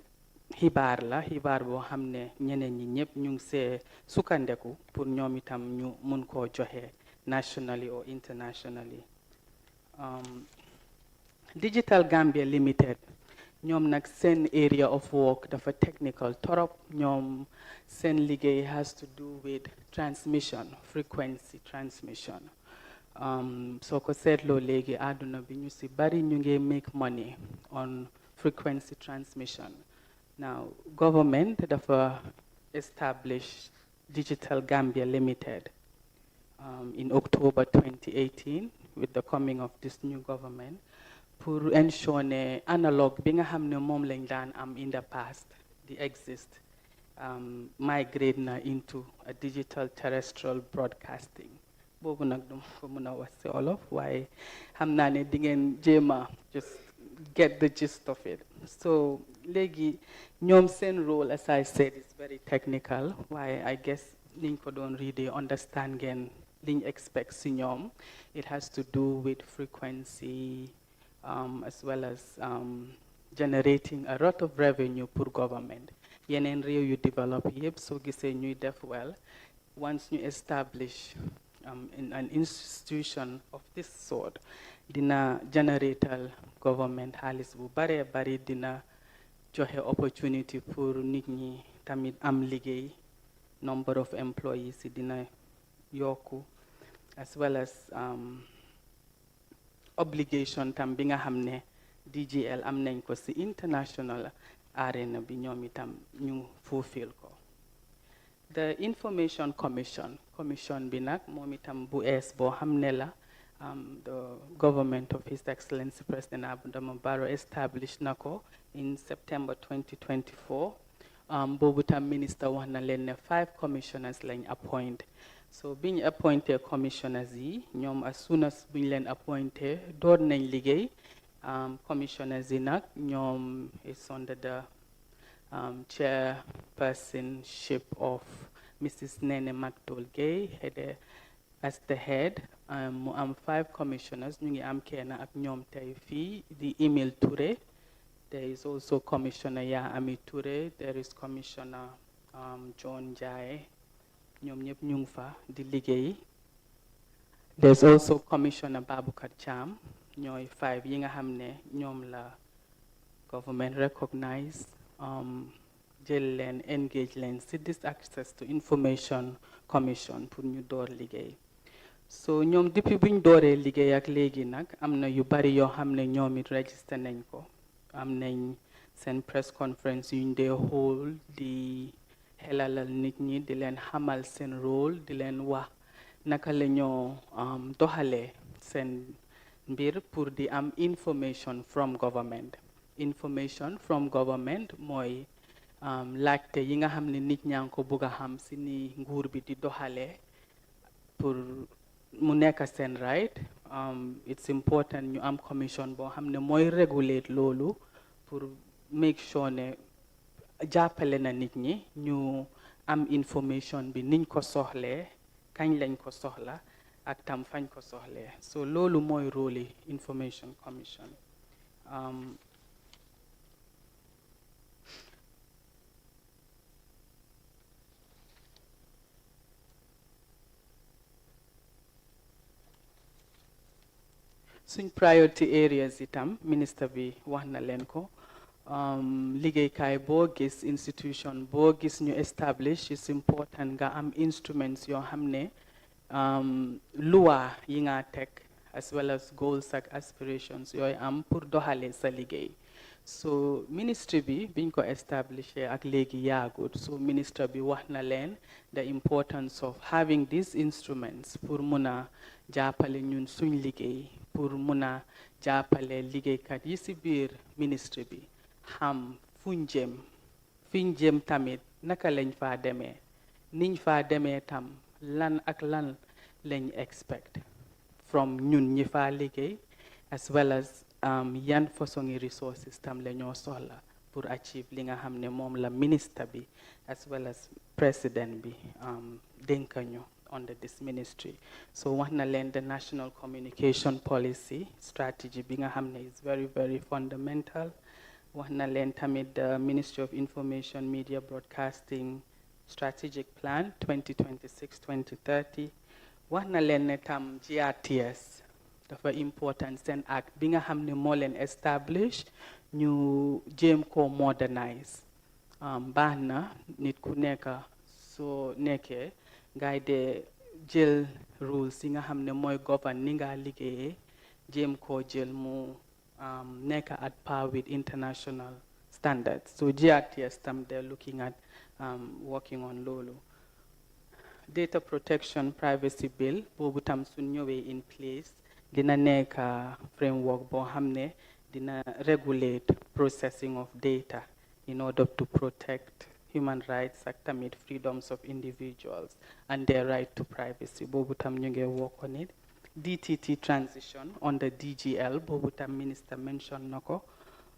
xibaar la, xibaar boo xam ne ñeneen ñi ñëpp ñu ngi see sukkandeku pour ñoom itam ñu mun koo joxe nationally or internationally. Digital Gambia Limited ñoom nag seen area of work dafa technical torop. ñoom seen liggéey has to do with transmission, frequency transmission. soo ko seetloo léegi àdduna bi ñu si bari ñu ngi make money on frequency transmission. Now, government dafa establish Digital Gambia Limited in October 2018 with the coming of this new government pour ensure ne analog bi nga xam ne moom lañ daan am in the past the exist migrate na into a digital terrestrial broadcasting. Boobu nag duma ko mën a wax si Wolof waaye xam naa ne di ngeen jéema just get the gist of it. So léegi ñoom seen role, as I said, is very technical. Why I guess niñ ko doon read understand ngeen liñ expect si ñoom. It has to do with frequency as well as generating a lot of revenue pour government. Yeneen réew yu develop yëpp soo gisee ñuy def well once ñu establish in an institution of this sort dina generatal government xaalis bu bare bari dina joxe opportunity pour nit ñi tamit am liggéey number of employees dina yokku as well as obligation tam bi nga xam ne DGL am nañ ko ci international arena bi ñoom itam ñu fulfill ko. The Information Commission bi nag moom itam bu ees boo xam ne la the government of His Excellency President Adama Barrow established na ko in September 2024. Boobu tam minister wax na leen ne 5 commissioners lañ appoint. So biñ appointé commissioners yi ñoom as soon as biñ leen appointé door nañ liggéey. Commissioners yi nag ñoom is under the chairpersonship of Mrs. Nene MacDowell Gay as the head. Mu am 5 commissioners ñu ngi am kenn ak ñoom tey fii di Emile Touré. There is also Commissioner Yahya Touré. There is Commissioner John Jai. ñoom ñëpp ñu ngi fa di liggéey. There's also Commissioner Baboucarr Cham. ñooy 5 yi nga xam ne ñoom la government recognize jël leen engage leen si this access to information commission pour ñu door liggéey. So ñoom depuis buñ dooree liggéey ak léegi nag am na yu bari yoo xam ne ñoom it register nañ ko. Am nañ seen press conference yuñ dee hold di xelalal nit ñi di leen xamal seen rôle di leen wax naka la ñoo doxalee seen mbir pour di am information from government. Information from government mooy laajte yi nga xam ne nit ñaa ngi ko bugg a xam si ni nguur bi di doxalee pour mu nekk seen right. It's important ñu am commission boo xam ne mooy regulate loolu pour make sure ne jàppale na nit ñi ñu am information bi niñ ko soxlee kañ lañ ko soxla ak tam fañ ko soxlee. So loolu mooy rôle Information Commission. Suñ priority areas itam minister bi wax na leen ko. Liggéeykaay boo gis institution boo gis ñu establish is important nga am instruments yoo xam ne loi yi nga teg as well as goals ak aspirations yooyu am pour doxalee sa liggéey. So ministry bi biñ ko establishé ak léegi yaagut. So minister bi wax na leen the importance of having these instruments pour mun a jàppale ñun suñ liggéey pour mun a jàppale liggéeykat yi si biir ministry bi xam fuñ jëm tamit naka lañ faa demee niñ faa demee tam lan ak lan lañ expect from ñun ñi faa liggéey as well as yan façon resources tam la ñoo soxla pour achieve li nga xam ne moom la ministre bi as well as president bi dénkañu under this ministry. So wax na leen the national communication policy strategy bi nga xam ne is very very fundamental. Wax na leen tamit the Ministry of Information Media Broadcasting strategic plan 2026-2030. Wax na leen ne tam GRTS dafa important seen act bi nga xam ne moo leen establish ñu jéem ko modernize baax na nit ku nekk soo nekkee ngay de jël rules yi nga xam ne mooy govern ni nga liggéeyee jéem koo jël mu nekk at par with international standards. So GRTS tam they're looking at working on loolu. Data protection privacy bill boobu tam su ñëwee in place dina nekk framework boo xam ne dina regulate processing of data in order to protect human rights ak tamit freedoms of individuals and their right to privacy. Boobu tam ñu ngi work on it. DTT transition under DGL boobu tam minister mention na ko.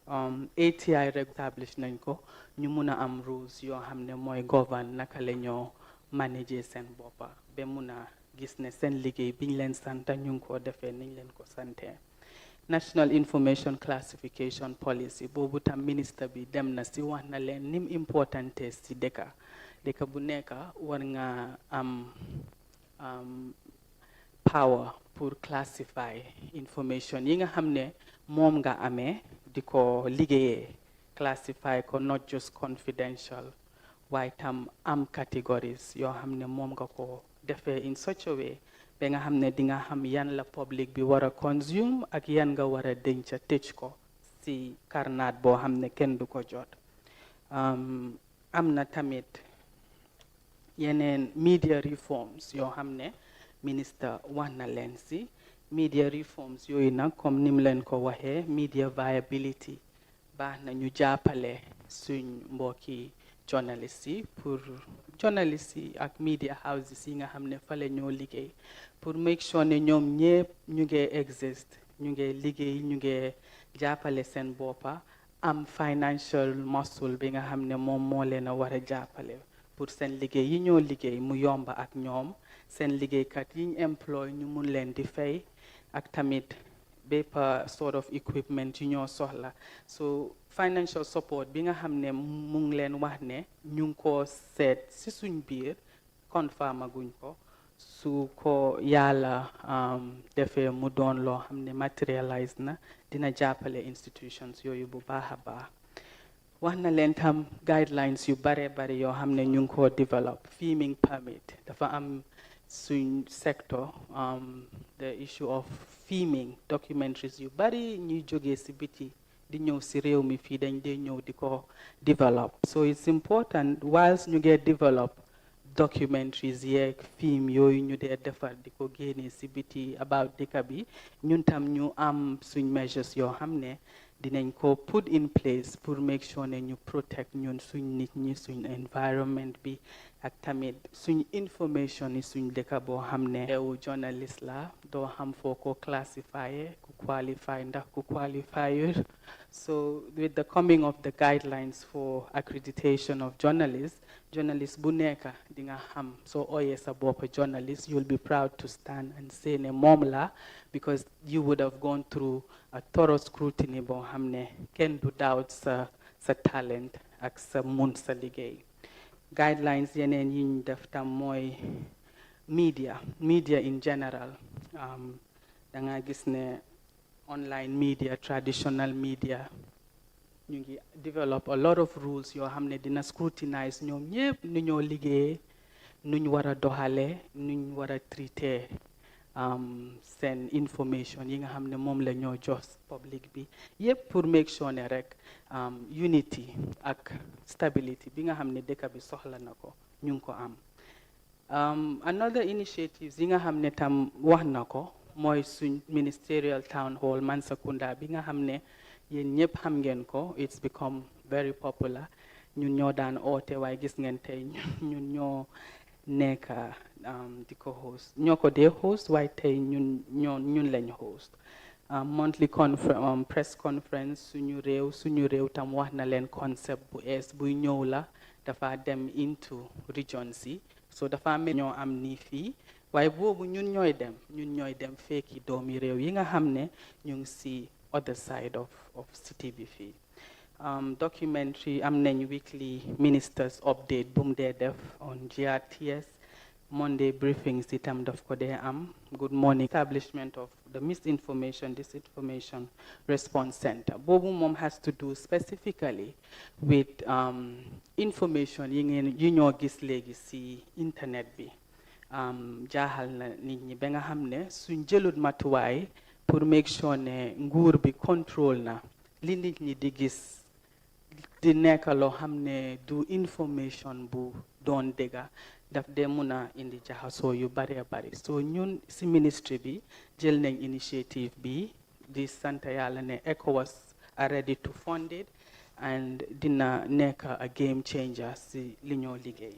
ATI establish nañ ko ñu mun a am rules yoo xam ne mooy govern naka la ñoo manager seen boppa ba mun a gis ne seen liggéey biñ leen santa ñu ngi ko defee niñ leen ko santee. National Information Classification Policy boobu tam ministre bi dem na si wax na leen nim importante si dëkka bu nekk war nga am power pour classify information yi nga xam ne moom nga amee di ko liggéeyee classify ko not just confidential waaye tam am categories yoo xam ne moom nga ko defee in such a way ba nga xam ne di nga xam yan la public bi war a consume ak yan nga war a denca tëj ko si karnaat boo xam ne kenn du ko jot. Am na tamit yeneen media reforms yoo xam ne ministre wax na leen si media reforms yooyu nag comme nim leen ko waxee media viability baax na ñu jàppale suñ mbokki journalistes yi pour journalistes yi ak media houses yi nga xam ne fa la ñoo liggéey pour make sure ne ñoom ñëpp ñu ngi exist ñu ngi liggéey ñu ngi jàppale seen boppa am financial muscle bi nga xam ne moom moo leen a war a jàppale pour seen liggéey yi ñoo liggéey mu yomba ak ñoom seen liggéeykat yi ñu employ ñu mun leen di fay ak tamit bépp sort of equipment yu ñoo soxla. So financial support bi nga xam ne mu ngi leen wax ne ñu ngi ko seet si suñ biir confirm aguñ ko su ko yàlla defee mu doon loo xam ne materialize na dina jàppale institutions yooyu bu baax a baax. wax na leen tam guidelines yu bare bare yoo xam ne ñu ngi ko develop filming permit dafa am suñ sector the issue of filming documentaries yu bari ñuy jógee si biti di ñëw si réew mi fii dañ dee ñëw di ko develop. So it's important whilst ñu get develop documentaries yeeg film yooyu ñu dee defar di ko génnee si biti about dëkk bi ñun tam ñu am suñ measures yoo xam ne dinañ ko put in place pour make sure ne ñu protect ñun suñ nit ñi suñ environment bi ak tamit suñ information yi suñ dëkk boo xam ne yow journalist la doo xam foo ko classify ku qualify ndax ku qualify. So with the coming of the guidelines for accreditation of journalists bu nekk di nga xam soo ooyee sa bopp journalist you'll be proud to stand and say ne moom la because you would have gone through a thorough scrutiny boo xam ne kenn du doubt sa talent ak sa mun sa liggéey. Guidelines yeneen yi ñu def tam mooy media in general da nga gis ne online media traditional media ñu ngi develop a lot of rules yoo xam ne dina scrutinize ñoom ñëpp nu ñoo liggéeyee nuñ war a doxalee nuñ war a traité seen information yi nga xam ne moom la ñoo jox public bi yëpp pour make sure ne rek unity ak stability bi nga xam ne dëkk bi soxla na ko ñu ngi ko am. Another initiatives yi nga xam ne tam wax na ko mooy suñ ministerial town hall Mansa Kunda bi nga xam ne yéen ñëpp xam ngeen ko it's become very popular ñun ñoo daan oote waaye gis ngeen tey ñun ñoo nekk di ko host ñoo ko dee host waaye tey ñun lañ host monthly press conference suñu réew tam wax na leen concept bu ees buy ñëw la dafa dem into region si so dafa mel ñoo am nii fii waaye boobu ñun ñooy dem fekki doomi réew yi nga xam ne ñu ngi si other side of city bi fii. Documentary am nañ weekly ministers update bu mu dee def on GRTS Monday briefings itam daf ko dee am. Good morning. Establishment of the misinformation, disinformation response center. Boobu moom has to do specifically with information yi ñoo gis léegi si internet bi. Jaaxal na nit ñi ba nga xam ne suñ jëlut matuwaay pour make sure ne nguur bi contrôle na li nit ñi di gis di nekk loo xam ne du information bu doon dëgga daf dee mun a indi jaxasoo yu bari bari so ñun si ministry bi jël nañ initiative bi di sant yàlla ne ECOWAS are ready to fund it and dina nekk a game changer si li ñoo liggéey.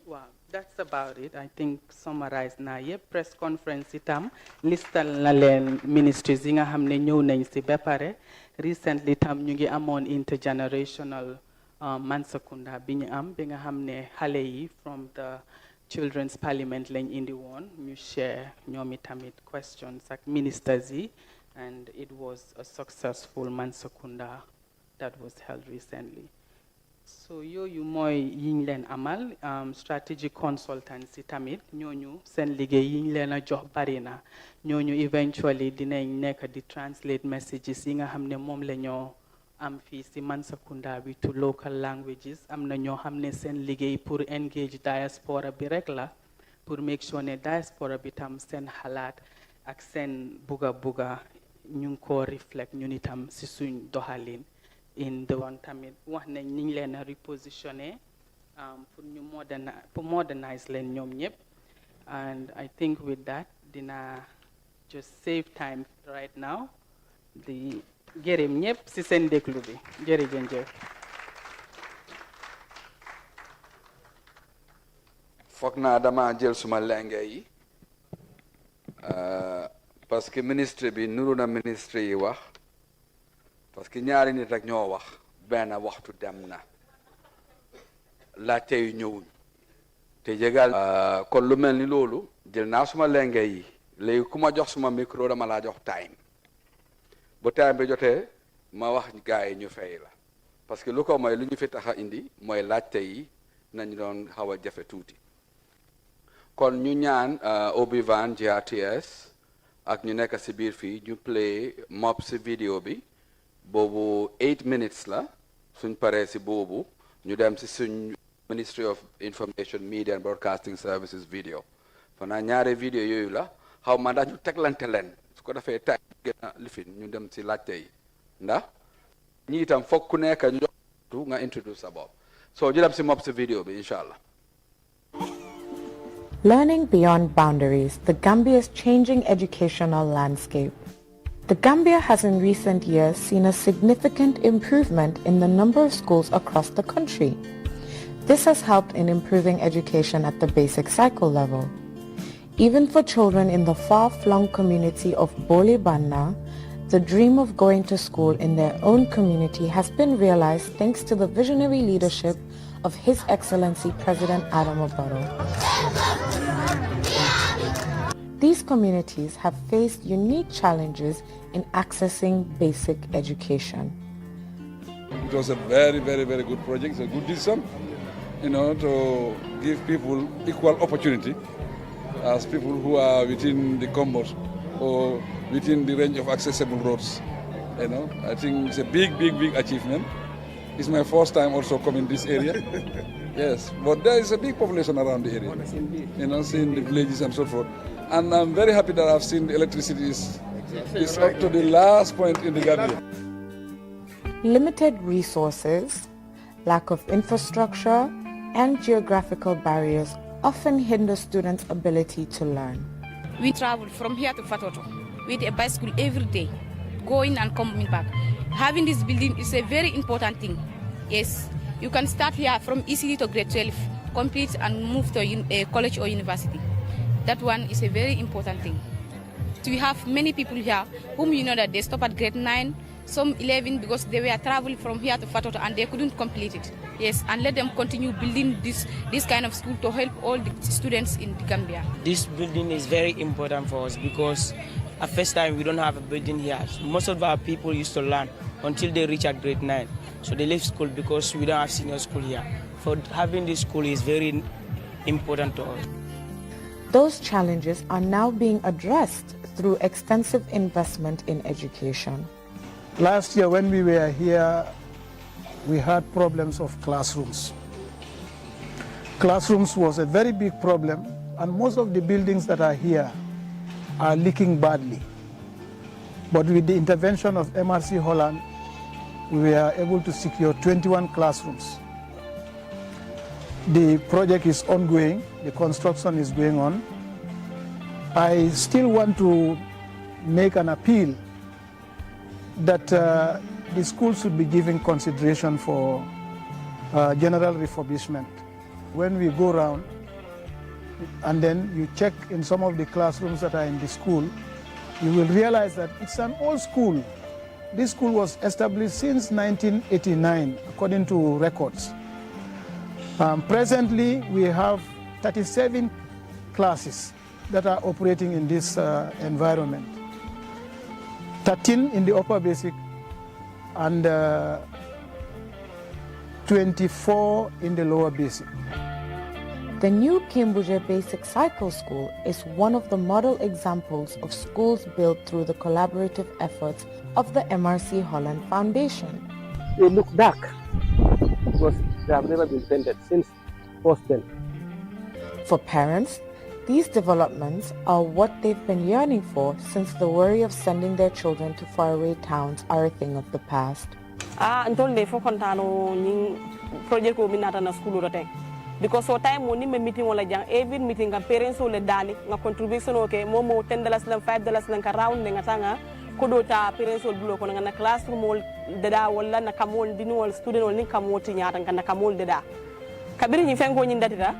Wow, that's about it. I think summarize na yep press conference itam listal na leen ministries yi nga xam ne ñëw nañ si ba pare recently tam ñu ngi amoon intergenerational Mansa Kunda bi ñu am bi nga xam ne xale yi from the children's parliament lañ indi woon ñu share ñoom itamit questions ak ministers yi and it was a successful Mansa Kunda that was held recently. So yooyu mooy yiñ leen amal strategic consultants yi tamit ñooñu seen liggéey yiñ leen a jox bari na ñooñu eventually dinañ nekk di translate messages yi nga xam ne moom la ñoo am fii si Mansa Kunda bi to local languages am na ñoo xam ne seen liggéey pour engage diaspora bi rek la pour make sure ne diaspora bi tam seen xalaat ak seen buga ñu ngi ko reflect ñun itam si suñ doxalin in the one tamit wax nañ niñ leen a repositionné pour ñu modernize leen ñoom ñëpp and I think with that dina just save time right now di gërëm ñëpp si seen déglu bi jërëjëf.
foog naa dama jël suma lenge yi parce que ministre bi nuru na ministre yi wax parce que ñaari nit rek ñoo wax benn waxtu dem na laajte yu ñëwuñ te jégal kon lu mel ni loolu jël naa suma lenge yi léegi ku ma jox suma micro dama laa jox time bu time bi jotee ma wax gars yi ñu fay la parce que lu ko mooy lu ñu fi tax a indi mooy laajte yi nañ doon xaw a jafe tuuti kon ñu ñaan Obi-Wan GRTS ak ñu nekk si biir fii ñu play mob si vidéo bi boobu 8 minutes la suñ paree si boobu ñu dem si suñ Ministry of Information Media and Broadcasting Services video fanaa ñaare vidéo yooyu la xaw ma ndax ñu teglante leen su ko defee tay gën a lifin ñu dem si laajte yi ndax ñi itam foog ku nekk ñu jox nga introduce sa bopp so ñu dem si mob si vidéo bi incha allah.
Learning beyond boundaries, the Gambia's changing educational landscape. The Gambia has in recent years seen a significant improvement in the number of schools across the country. This has helped in improving education at the basic cycle level. Even for children in the far-flung community of Bolibanna, the dream of going to school in their own community has been realized thanks to the visionary leadership of His Excellency President Adama Barrow. These communities have faced unique challenges in accessing basic education.
It was a very, very, very good project, a good decision, to give people equal opportunity as people who are within the comfort or within the range of accessible roads. I think it's a big, big, big achievement. It's my first time also coming this area. Yes, but there is a big population around the area, seeing the villages and so forth. And I'm very happy that I've seen the electricity is up to the last point in the Gambia.
Limited resources, lack of infrastructure, and geographical barriers often hinder students' ability to learn.
We travel from here to Fatoto with a bicycle every day, going and coming back. Having this building is a very important thing. Yes, you can start here from ECD to grade 12, complete and move to a college or university. That one is a very important thing. We have many people here whom that they stop at grade 9, some 11 because they were traveling from here to Fatoto and they couldn't complete it. Yes, and let them continue building this kind of school to help all the students in the Gambia.
This building is very important for us because at first time we don't have a building here. Most of our people used to learn until they reach at grade 9. So they leave school because we don't have senior school here. For having this school is very important to us.
Those challenges are now being addressed through extensive investment in education.
Last year when we were here, we had problems of classrooms. Classrooms was a very big problem, and most of the buildings that are here are leaking badly. But with the intervention of MRC Holland, we were able to secure 21 classrooms. The project is ongoing, the construction is going on. I still want to make an appeal that the school should be given consideration for general refurbishment. When we go around and then you check in some of the classrooms that are in the school, you will realize that it's an old school. This school was established since 1989, according to records. Presently, we have 37 classes that are operating in this environment. 13 in the upper basic and 24 in the lower basic.
The new Kimbuje Basic Cycle School is one of the model examples of schools built through the collaborative efforts of the MRC Holland Foundation.
They look back because they have never been painted since post then.
For parents, these developments are what they've been yearning for since the worry of sending their children to faraway towns are a thing of the past.
Until they focus on project ko binata na school rote. Because so time mo ni me meeting wala jang every meeting ka parents wala dali nga contribution okay mo $10 lang $5 lang ka round nga tanga kudo ta parents wala bulo ko nga na classroom wala dada wala na kamol dinu wala student wala ni kamoti nyata nga na kamol dada kabiri ni fengo nyi ndatita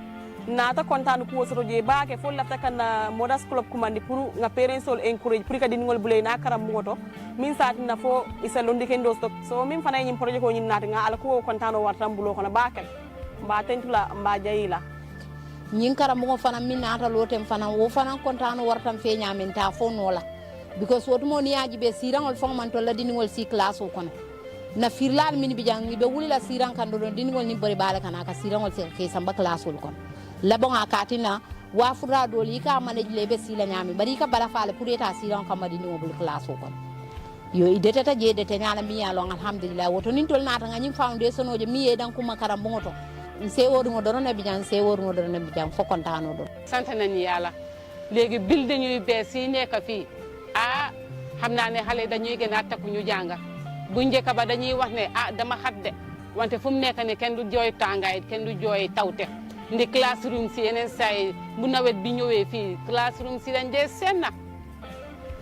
na ta kontaan ko so je ba ke fo lafta kan modern school of command pour nga parents wala encourage pour ka dinu wala bulo na karam moto min sat na fo isa londi kendo stop so min fana nyi project ko nyi nata nga ala ko kontano wartam bulo ko na bakel mba tentula mba jayila
nyin karamongo fana minata lotem fana wo fana kontano wartam fe nyamenta fo nola because woto mo ni aji be sirangol fo man to la diningol si class o kono na firlal min bi jang be wulila sirang kan do diningol ni bari bala kana ka sirangol se ke samba class o kono la bon akatina wa fura do li ka manage lebe sila nyami bari ka bala faale pour eta sirang ka madini o bul class o kono yo ideta je de nyala mi yalo alhamdulillah woto nin tol nata ngani foundation o je mi edan kuma karambo to se woru ngo dorona bijan se woru ngo dorona bijan fo kontano do
sante nañu yalla legi building yu bes yi nekk fi xamna ne xalé dañuy gëna takku ñu janga bu ñëk ba dañuy wax ne dama xadde wante fu mu nekk ne kenn du joy tangay kenn du joy tawte ndi classroom si yenen say bu nawet bi ñëwé fi classroom si dañ dé senna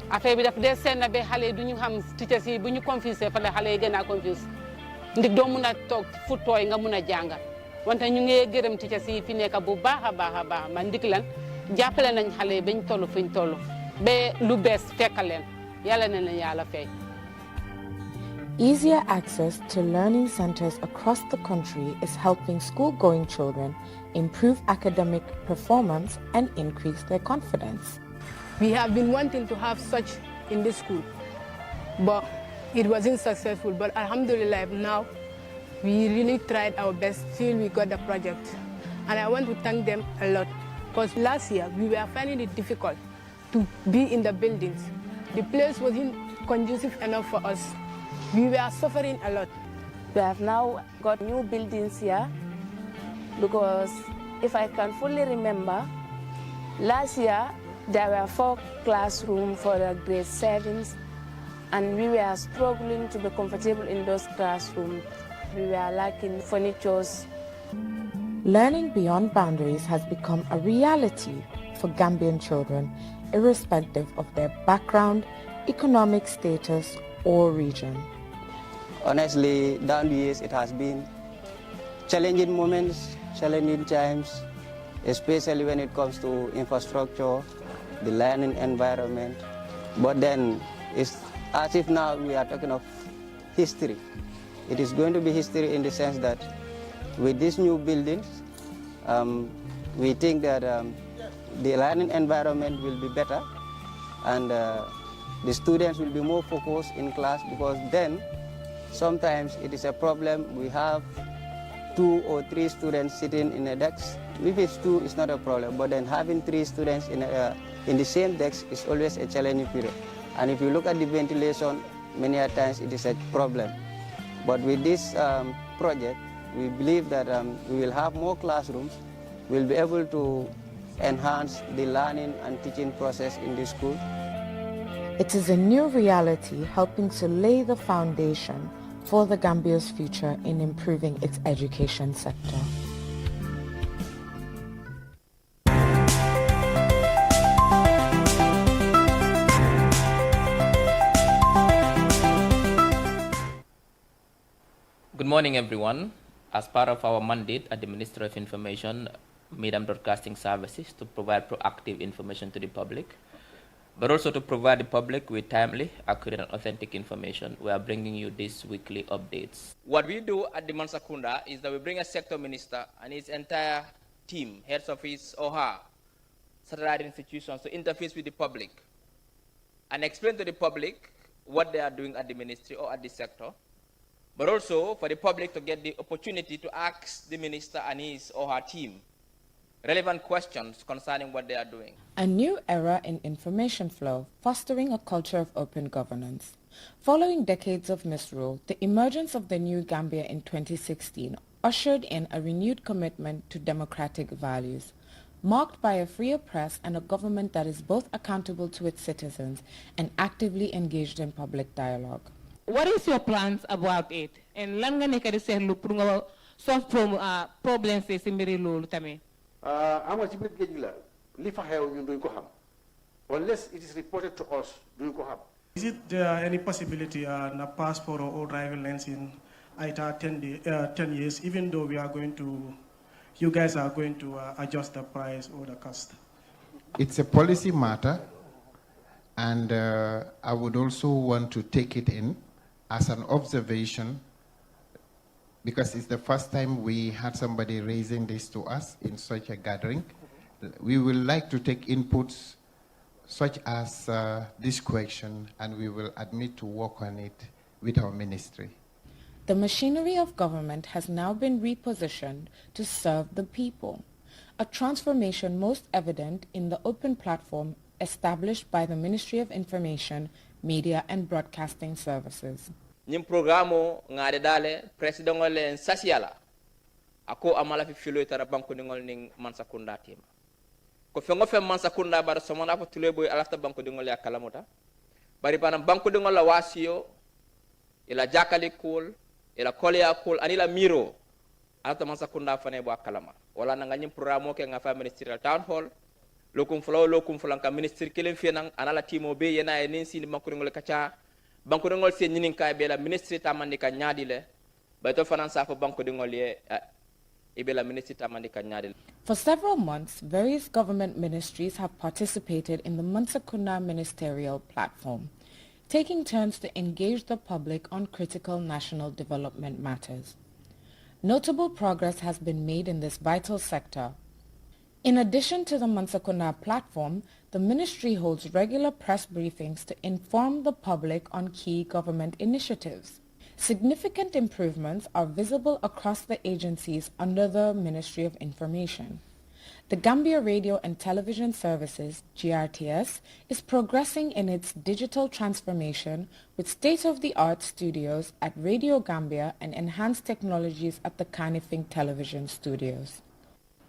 affaire bi daf dé senna be xalé duñu xam teacher si bu ñu confusé fa la xalé gëna confuse ndik do mëna tok fu toy nga mëna janga wante ñu ngi gërëm teacher si fi nekk bu baaxa baaxa man ndik lan jappalé nañ xalé bañ tollu fuñ tollu be lu bes fekkalen yalla na yalla fay.
Easier access to learning centers across the country is helping school-going children improve academic performance and increase their confidence.
We have been wanting to have such in this school, but it wasn't successful. But alhamdulillah, now we really tried our best till we got the project. And I want to thank them a lot, because last year we were finding it difficult to be in the buildings. The place wasn't conducive enough for us. We were suffering a lot.
We have now got new buildings here, because if I can fully remember, last year there were 4 classrooms for the grade 7s, and we were struggling to be comfortable in those classrooms. We were lacking furniture.
Learning beyond boundaries has become a reality for Gambian children, irrespective of their background, economic status, or region.
Honestly, down the years, it has been challenging moments, challenging times, especially when it comes to infrastructure, the learning environment. But then, it's as if now we are talking of history. It is going to be history in the sense that with these new buildings, we think that the learning environment will be better, and the students will be more focused in class, because then Sometimes it is a problem. We have 2 or 3 students sitting in a desk. If it's 2, it's not a problem. But then having 3 students in the same desk is always a challenging period. And if you look at the ventilation, many a times it is a problem. But with this project, we believe that we will have more classrooms. We'll be able to enhance the learning and teaching process in the school.
It is a new reality helping to lay the foundation for the Gambia's future in improving its education sector.
Good morning, everyone. As part of our mandate at the Ministry of Information, Media and Broadcasting Services to provide proactive information to the public, but also to provide the public with timely, accurate, and authentic information, we are bringing you these weekly updates. What we do at the Mansa Kunda is that we bring a sector minister and his entire team, heads of his or her satellite institutions, to interface with the public and explain to the public what they are doing at the ministry or at the sector, but also for the public to get the opportunity to ask the minister and his or her team relevant questions concerning what they are doing.
A new era in information flow, fostering a culture of open governance. Following decades of misrule, the emergence of the new Gambia in 2016 ushered in a renewed commitment to democratic values, marked by a freer press and a government that is both accountable to its citizens and actively engaged in public dialogue.
What is your plans about it? And lan nga nekk di seetlu pour nga solve problems yi si mbiri loolu tamit?
Ama ci biir géej gi la li fa xew ñun duñ ko xam unless it is reported to us duñ ko xam.
Is it any possibility na passport or driving license ITA 10 years, even though you guys are going to adjust the price or the cost?
It's a policy matter, and I would also want to take it in as an observation, because it's the first time we had somebody raising this to us in such a gathering. We will like to take inputs such as this question, and we will admit to work on it with our ministry.
The machinery of government has now been repositioned to serve the people, a transformation most evident in the open platform established by the Ministry of Information, Media and Broadcasting Services.
Nim programo ngade dale president ngol en sasiala ako amala fi filo tara banko ngol ning Mansa Kunda tema ko fengo fe Mansa Kunda bar somona ko tulebo alafta banko ngol ya kalamuta bari banam banko ngol la wasio ila jakali kul ila kolya kul anila miro alafta Mansa Kunda fane bo kalama wala nga nyim programo ke nga fa ministerial town hall lokum fulan ka ministry kelen fi nang anala timo be yena e nin sini banko ngol kacha banko ngol se nyinin kay be la ministry tamandi ka nyaadi le ba to fanansa fo banko ngol ye ibela ministry tamandi ka nyaadi.
For several months, various government ministries have participated in the Mansa Kunda ministerial platform, taking turns to engage the public on critical national development matters. Notable progress has been made in this vital sector. In addition to the Mansa Kunda platform, the ministry holds regular press briefings to inform the public on key government initiatives. Significant improvements are visible across the agencies under the Ministry of Information. The Gambia Radio and Television Services, GRTS, is progressing in its digital transformation with state-of-the-art studios at Radio Gambia and enhanced technologies at the Kanifing Television Studios.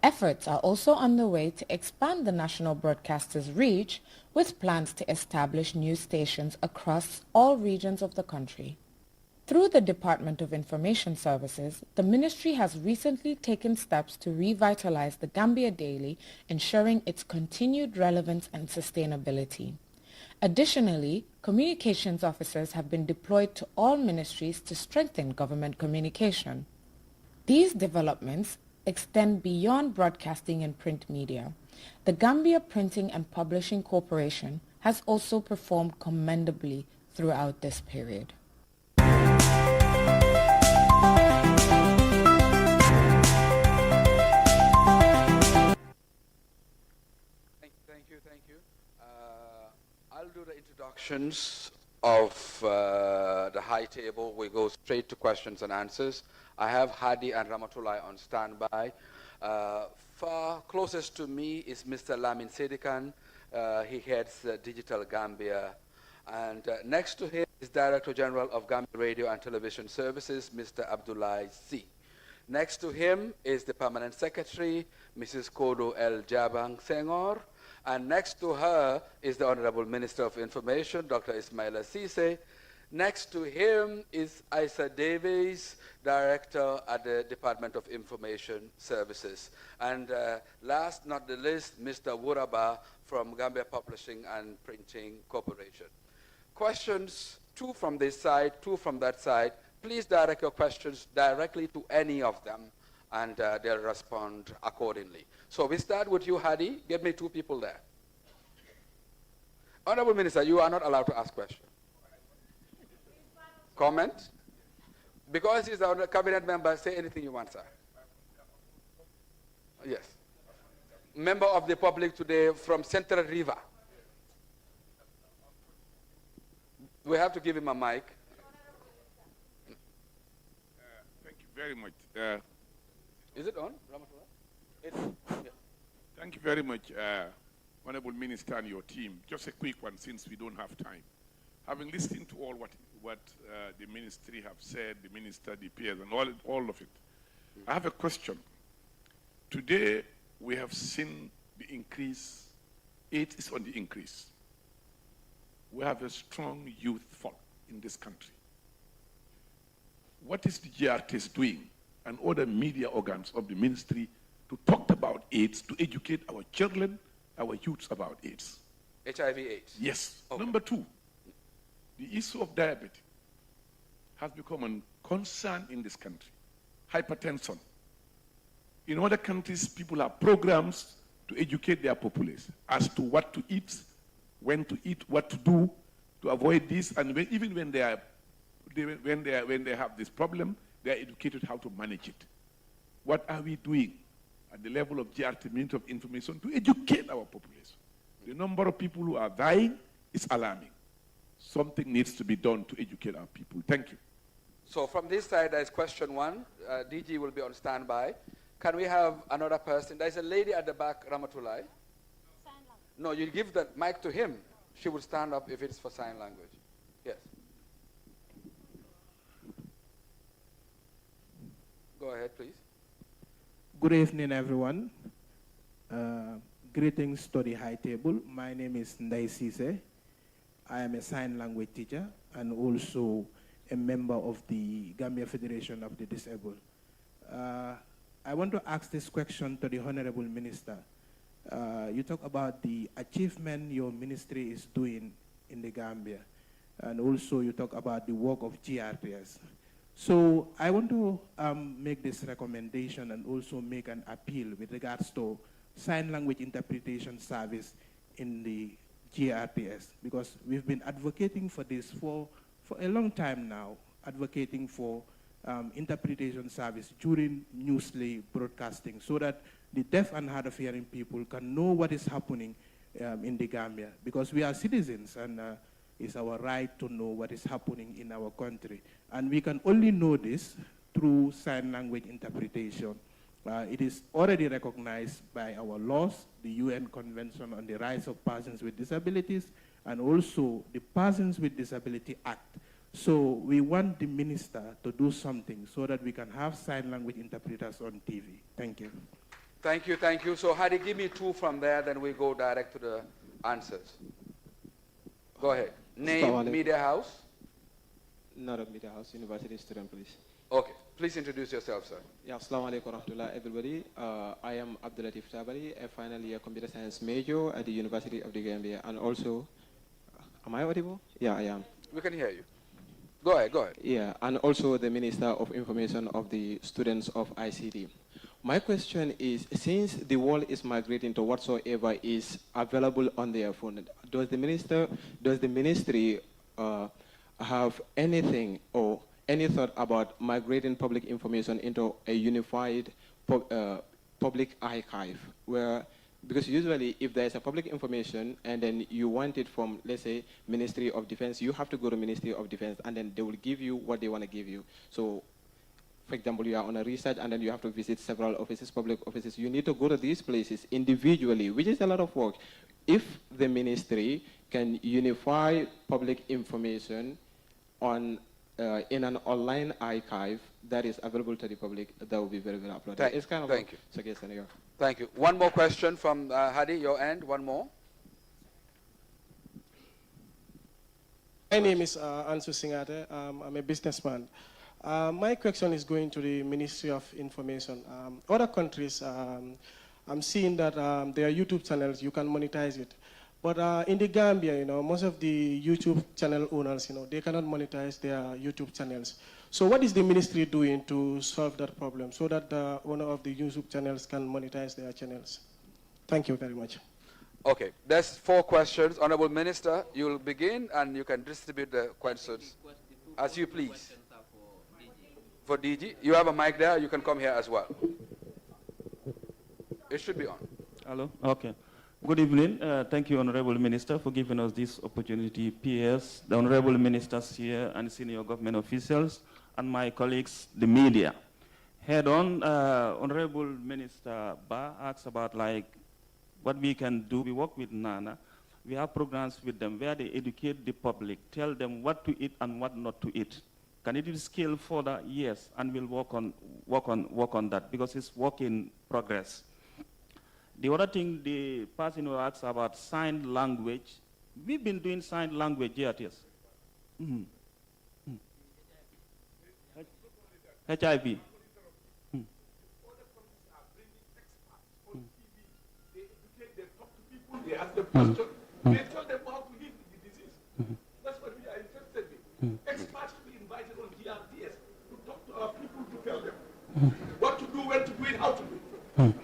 Efforts are also underway to expand the national broadcaster's reach with plans to establish news stations across all regions of the country. Through the Department of Information Services, the ministry has recently taken steps to revitalize the Gambia Daily, ensuring its continued relevance and sustainability. Additionally, communications officers have been deployed to all ministries to strengthen government communication. These developments extend beyond broadcasting and print media. The Gambia Printing and Publishing Corporation has also performed commendably throughout this period.
Thank you. I'll do the introductions of the high table, we go straight to questions and answers. I have Hadi and Ramatullah on standby. Far closest to me is Mr. Lamin Sedikan. He heads Digital Gambia. And next to him is Director General of Gambia Radio and Television Services, Mr. Abdullah C. Next to him is the Permanent Secretary, Mrs. Kodo L. Jabang Senghor. And next to her is the Honorable Minister of Information, Dr. Ismaila Ceesay. Next to him is Isa Davies, Director at the Department of Information Services. And last not the least, Mr. Wuraba from Gambia Publishing and Printing Corporation. Questions, 2 from this side, 2 from that side. Please direct your questions directly to any of them, and they'll respond accordingly. So we start with you, Hadi. Get me 2 people there. Honorable Minister, you are not allowed to ask questions. Comment? Because he's a cabinet member, say anything you want, sir. Yes. Member of the public today from Central River. We have to give him a mic.
Thank you very much.
Is it on? It's, yeah.
Thank you very much, Honorable Minister and your team. Just a quick one, since we don't have time. Having listened to all what the ministry have said, the minister, the peers, and all of it, I have a question. Today, we have seen the increase. AIDS is on the increase. We have a strong youth folk in this country. What is the GRTS doing and other media organs of the ministry to talk about AIDS, to educate our children, our youths about AIDS?
HIV/AIDS?
Yes.
Okay.
Number 2, the issue of diabetes has become a concern in this country. Hypertension. In other countries, people have programs to educate their populace as to what to eat, when to eat, what to do to avoid this, and even when they have this problem, they are educated how to manage it. What are we doing at the level of GRT, Ministry of Information, to educate our population? The number of people who are dying is alarming. Something needs to be done to educate our people. Thank you.
So from this side, there's question 1. DG will be on standby. Can we have another person? There's a lady at the back, Ramatullah. No, you give the mic to him. She will stand up if it's for sign language. Yes. Go ahead, please.
Good evening, everyone. Greetings to the high table. My name is Ceesay. I am a sign language teacher and also a member of the Gambia Federation of the Disabled. I want to ask this question to the Honorable Minister. You talk about the achievement your ministry is doing in the Gambia, and also you talk about the work of GRTS. So I want to make this recommendation and also make an appeal with regards to sign language interpretation service in the GRTS, because we've been advocating for this for a long time now, advocating for interpretation service during newsly broadcasting so that the deaf and hard of hearing people can know what is happening in the Gambia, because we are citizens and it's our right to know what is happening in our country. And we can only know this through sign language interpretation. It is already recognized by our laws, the UN Convention on the Rights of Persons with Disabilities, and also the Persons with Disability Act. So we want the minister to do something so that we can have sign language interpreters on TV. Thank you.
Thank you, thank you. So Hadi, give me 2 from there, then we go direct to the answers. Go ahead. Name, media house?
Not a media house, university student, please.
Okay, please introduce yourself, sir.
Yeah, assalamu alaikum warahmatullah, everybody. I am Abdulatif Tabari, a final year computer science major at the University of the Gambia, and also, am I audible? Yeah, I am.
We can hear you. Go ahead, go ahead.
Yeah, and also the Minister of Information of the students of ICT. My question is, since the world is migrating to whatsoever is available on their phone, does the ministry have anything or any thought about migrating public information into a unified public archive where Because usually if there is a public information and then you want it from, let's say, Ministry of Defense, you have to go to Ministry of Defense and then they will give you what they want to give you. So, for example, you are on a research and then you have to visit several offices, public offices. You need to go to these places individually, which is a lot of work. If the ministry can unify public information on in an online archive that is available to the public, that would be very, very applauded. It's kind of
thank you.
Suggestion.
Thank you. One more question from Hadi, your end. One more.
My name is Ansu Singate. I'm a businessman. My question is going to the Ministry of Information. Other countries, I'm seeing that their YouTube channels, you can monetize it. But in the Gambia, most of the YouTube channel owners, they cannot monetize their YouTube channels. So what is the ministry doing to solve that problem so that the owner of the YouTube channels can monetize their channels? Thank you very much.
Okay, there's 4 questions. Honorable Minister, you will begin and you can distribute the questions as you please. For DG, you have a mic there, you can come here as well. It should be on.
Hello, okay. Good evening. Thank you, Honorable Minister, for giving us this opportunity. PS, the Honorable Ministers here and senior government officials, and my colleagues, the media. Head on, Honorable Minister Ba asks about what we can do. We work with NANA. We have programs with them where they educate the public, tell them what to eat and what not to eat. Can it be scaled further? Yes, and we'll work on that because it's work in progress. The other thing the person who asks about sign language, we've been doing sign language here, yes. HIV.
They ask them questions. They tell them how to live with the disease. That's what we are interested in. Experts to be invited on GRTS to talk to our people to tell them what to do, when to do it, how to do it.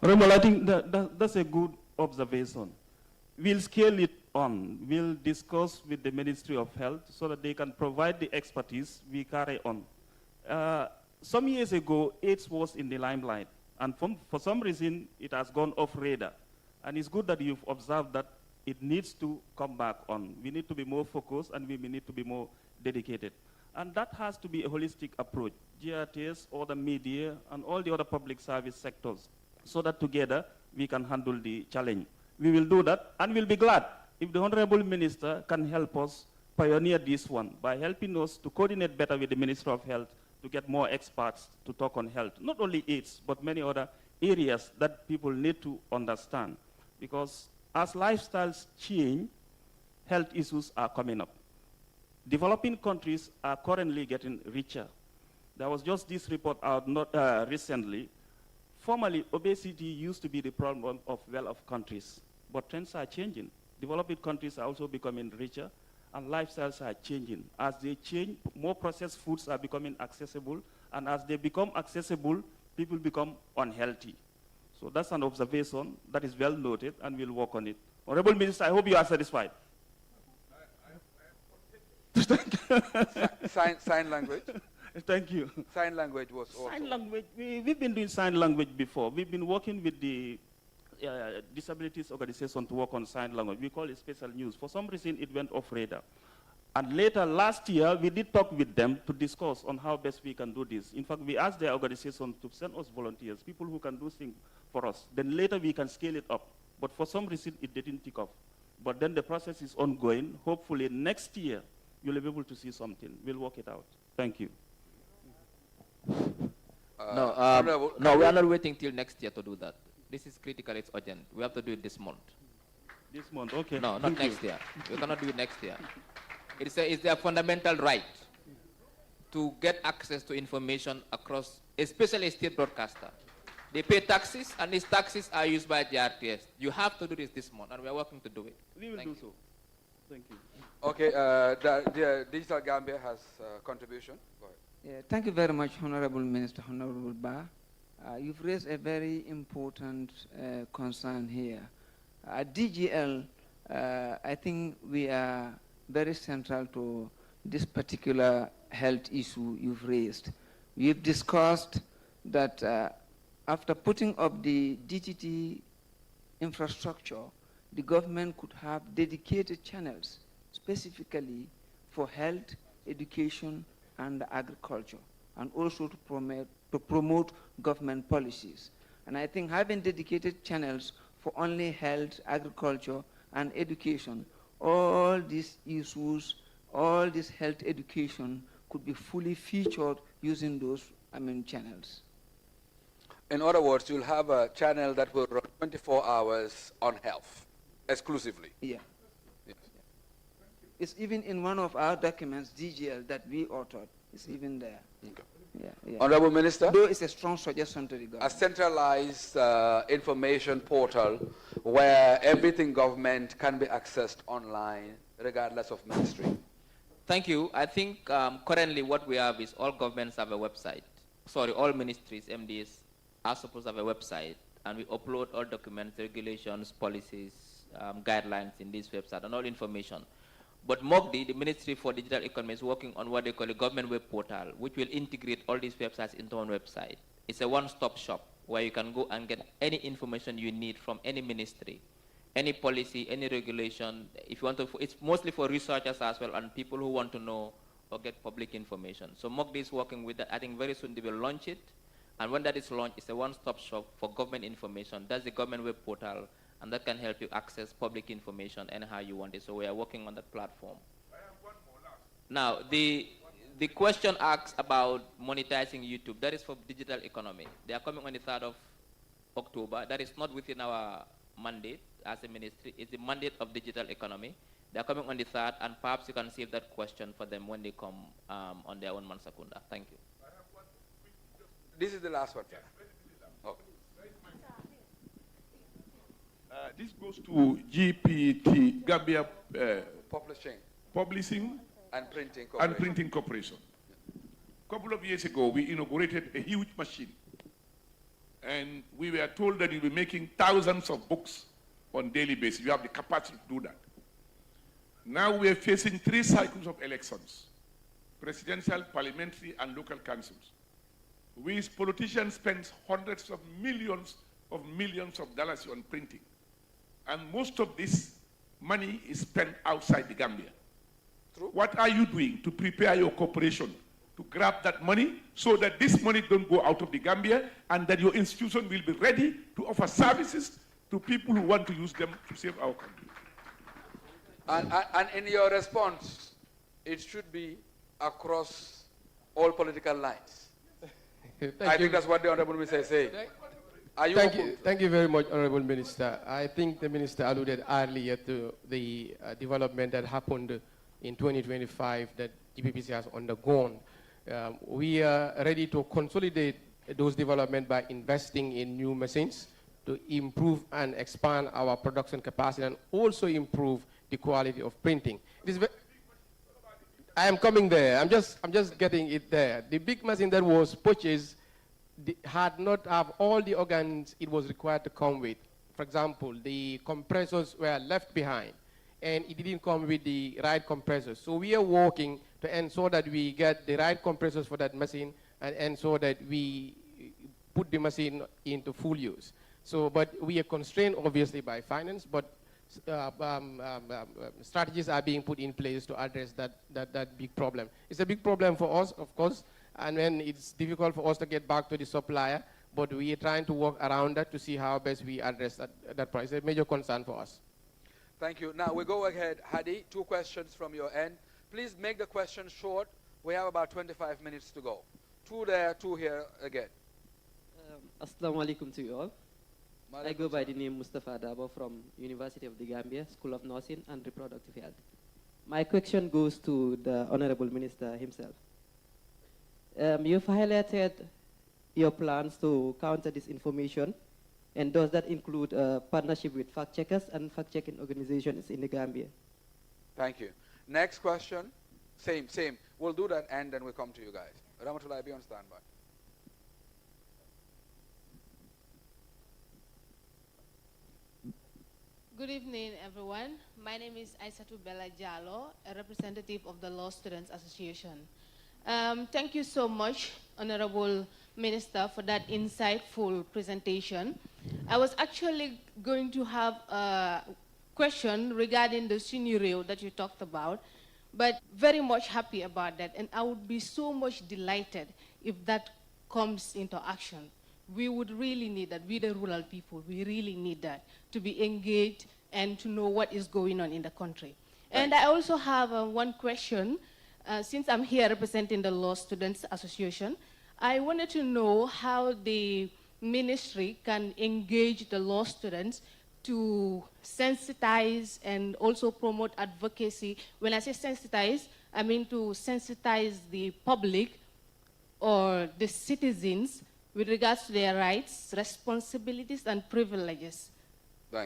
Honorable, I think that's a good observation. We'll scale it on. We'll discuss with the Ministry of Health so that they can provide the expertise we carry on. Some years ago, AIDS was in the limelight, and for some reason, it has gone off radar. And it's good that you've observed that it needs to come back on. We need to be more focused, and we need to be more dedicated. And that has to be a holistic approach. GRTS, all the media, and all the other public service sectors, so that together we can handle the challenge. We will do that, and we'll be glad if the Honorable Minister can help us pioneer this one by helping us to coordinate better with the Ministry of Health to get more experts to talk on health. Not only AIDS, but many other areas that people need to understand. Because as lifestyles change, health issues are coming up. Developing countries are currently getting richer. There was just this report out recently. Formerly, obesity used to be the problem of well-off countries, but trends are changing. Developing countries are also becoming richer, and lifestyles are changing. As they change, more processed foods are becoming accessible, and as they become accessible, people become unhealthy. So that's an observation that is well noted, and we'll work on it. Honorable Minister, I hope you are satisfied.
Sign language.
Thank you.
Sign language was also.
Sign language, we've been doing sign language before. We've been working with the disabilities organization to work on sign language. We call it special news. For some reason, it went off radar. And later, last year, we did talk with them to discuss on how best we can do this. In fact, we asked their organization to send us volunteers, people who can do things for us. Then later, we can scale it up. But for some reason, it didn't take off. But then the process is ongoing. Hopefully, next year, you'll be able to see something. We'll work it out. Thank you.
No, we are not waiting till next year to do that. This is critical, it's urgent. We have to do it this month.
This month, okay.
No, not next year. We cannot do it next year. It's their fundamental right to get access to information across, especially state broadcaster. They pay taxes, and these taxes are used by GRTS. You have to do this month, and we are working to do it.
We will do so. Thank you.
Okay, the Digital Gambia has a contribution. Go ahead.
Yeah, thank you very much, Honorable Minister, Honorable Ba. You've raised a very important concern here. At DGL, I think we are very central to this particular health issue you've raised. We've discussed that after putting up the DTT infrastructure, the government could have dedicated channels specifically for health, education, and agriculture, and also to promote government policies. And I think having dedicated channels for only health, agriculture, and education, all these issues, all this health education could be fully featured using those channels.
In other words, you'll have a channel that will run 24 hours on health, exclusively.
Yeah. Yes. It's even in one of our documents, DGL, that we authored. It's even there.
Okay.
Yeah.
Honorable Minister?
Though it's a strong suggestion to the government.
A centralized information portal where everything government can be accessed online, regardless of ministry.
Thank you. I think currently what we have is all governments have a website. Sorry, all ministries, MDs, are supposed to have a website, and we upload all documents, regulations, policies, guidelines in this website, and all information. But MOGDI, the Ministry for Digital Economy, is working on what they call a government web portal, which will integrate all these websites into one website. It's a one-stop shop where you can go and get any information you need from any ministry, any policy, any regulation. If you want to, it's mostly for researchers as well and people who want to know or get public information. So MOGDI is working with that. I think very soon they will launch it. And when that is launched, it's a one-stop shop for government information. That's the government web portal, and that can help you access public information anyhow you want it. So we are working on that platform. Now, the question asks about monetizing YouTube. That is for digital economy. They are coming on the 3rd of October. That is not within our mandate as a ministry. It's the mandate of digital economy. They are coming on the 3rd, and perhaps you can save that question for them when they come on their own Mansa Kunda. Thank you.
This is the last one, sir. Okay.
This goes to GPT, Gambia Publishing
and Printing
Corporation. A couple of years ago, we inaugurated a huge machine. And we were told that you'll be making thousands of books on a daily basis. You have the capacity to do that. Now we are facing 3 cycles of elections: presidential, parliamentary, and local councils. We as politicians spend hundreds of millions of dollars on printing. And most of this money is spent outside the Gambia. True. What are you doing to prepare your corporation to grab that money so that this money don't go out of the Gambia and that your institution will be ready to offer services to people who want to use them to save our country?
And in your response, it should be across all political lines. I think that's what the Honorable Minister said.
Thank you very much, Honorable Minister. I think the Minister alluded earlier to the development that happened in 2025 that GPPC has undergone. We are ready to consolidate those developments by investing in new machines to improve and expand our production capacity and also improve the quality of printing. I am coming there. I'm just getting it there. The big machine that was purchased had not have all the organs it was required to come with. For example, the compressors were left behind, and it didn't come with the right compressors. So we are working to ensure that we get the right compressors for that machine and ensure that we put the machine into full use. So, but we are constrained obviously by finance, but strategies are being put in place to address that big problem. It's a big problem for us, of course, and then it's difficult for us to get back to the supplier, but we are trying to work around that to see how best we address that price. It's a major concern for us.
Thank you. Now we go ahead. Hadi, 2 questions from your end. Please make the question short. We have about 25 minutes to go. 2 there, 2 here again.
Assalamu alaikum to you all. I go by the name Mustafa Dabo from University of the Gambia, School of Nursing and Reproductive Health. My question goes to the Honorable Minister himself. You've highlighted your plans to counter disinformation, and does that include a partnership with fact-checkers and fact-checking organizations in the Gambia?
Thank you. Next question. Same. We'll do that and then we'll come to you guys. Ramatullah, be on standby.
Good evening, everyone. My name is Aissatou Bella Diallo, a representative of the Law Students Association. Thank you so much, Honorable Minister, for that insightful presentation. I was actually going to have a question regarding the scenario that you talked about, but very much happy about that, and I would be so much delighted if that comes into action. We would really need that. We the rural people, we really need that, to be engaged and to know what is going on in the country. And I also have one question. Since I'm here representing the Law Students Association, I wanted to know how the ministry can engage the law students to sensitize and also promote advocacy. When I say sensitize, I mean to sensitize the public or the citizens with regards to their rights, responsibilities, and privileges.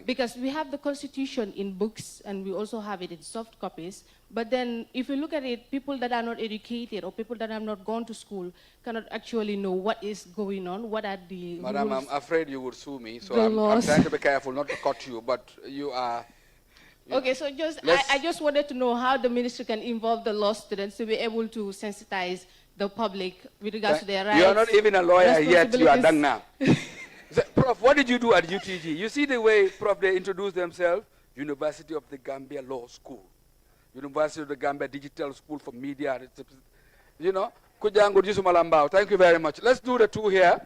Because we have the Constitution in books and we also have it in soft copies, but then if you look at it, people that are not educated or people that have not gone to school cannot actually know what is going on, what are the
Madam,
rules.
I'm afraid you would sue me, so I'm trying to be careful not to cut you, but you are...
Okay, so I just wanted to know how the ministry can involve the law students to be able to sensitize the public with regards to their rights.
You are not even a lawyer yet, you are done now. Prof, what did you do at UTG? You see the way, Prof, they introduce themselves? University of the Gambia Law School. University of the Gambia Digital School for Media. You know? Thank you very much. Let's do the two here.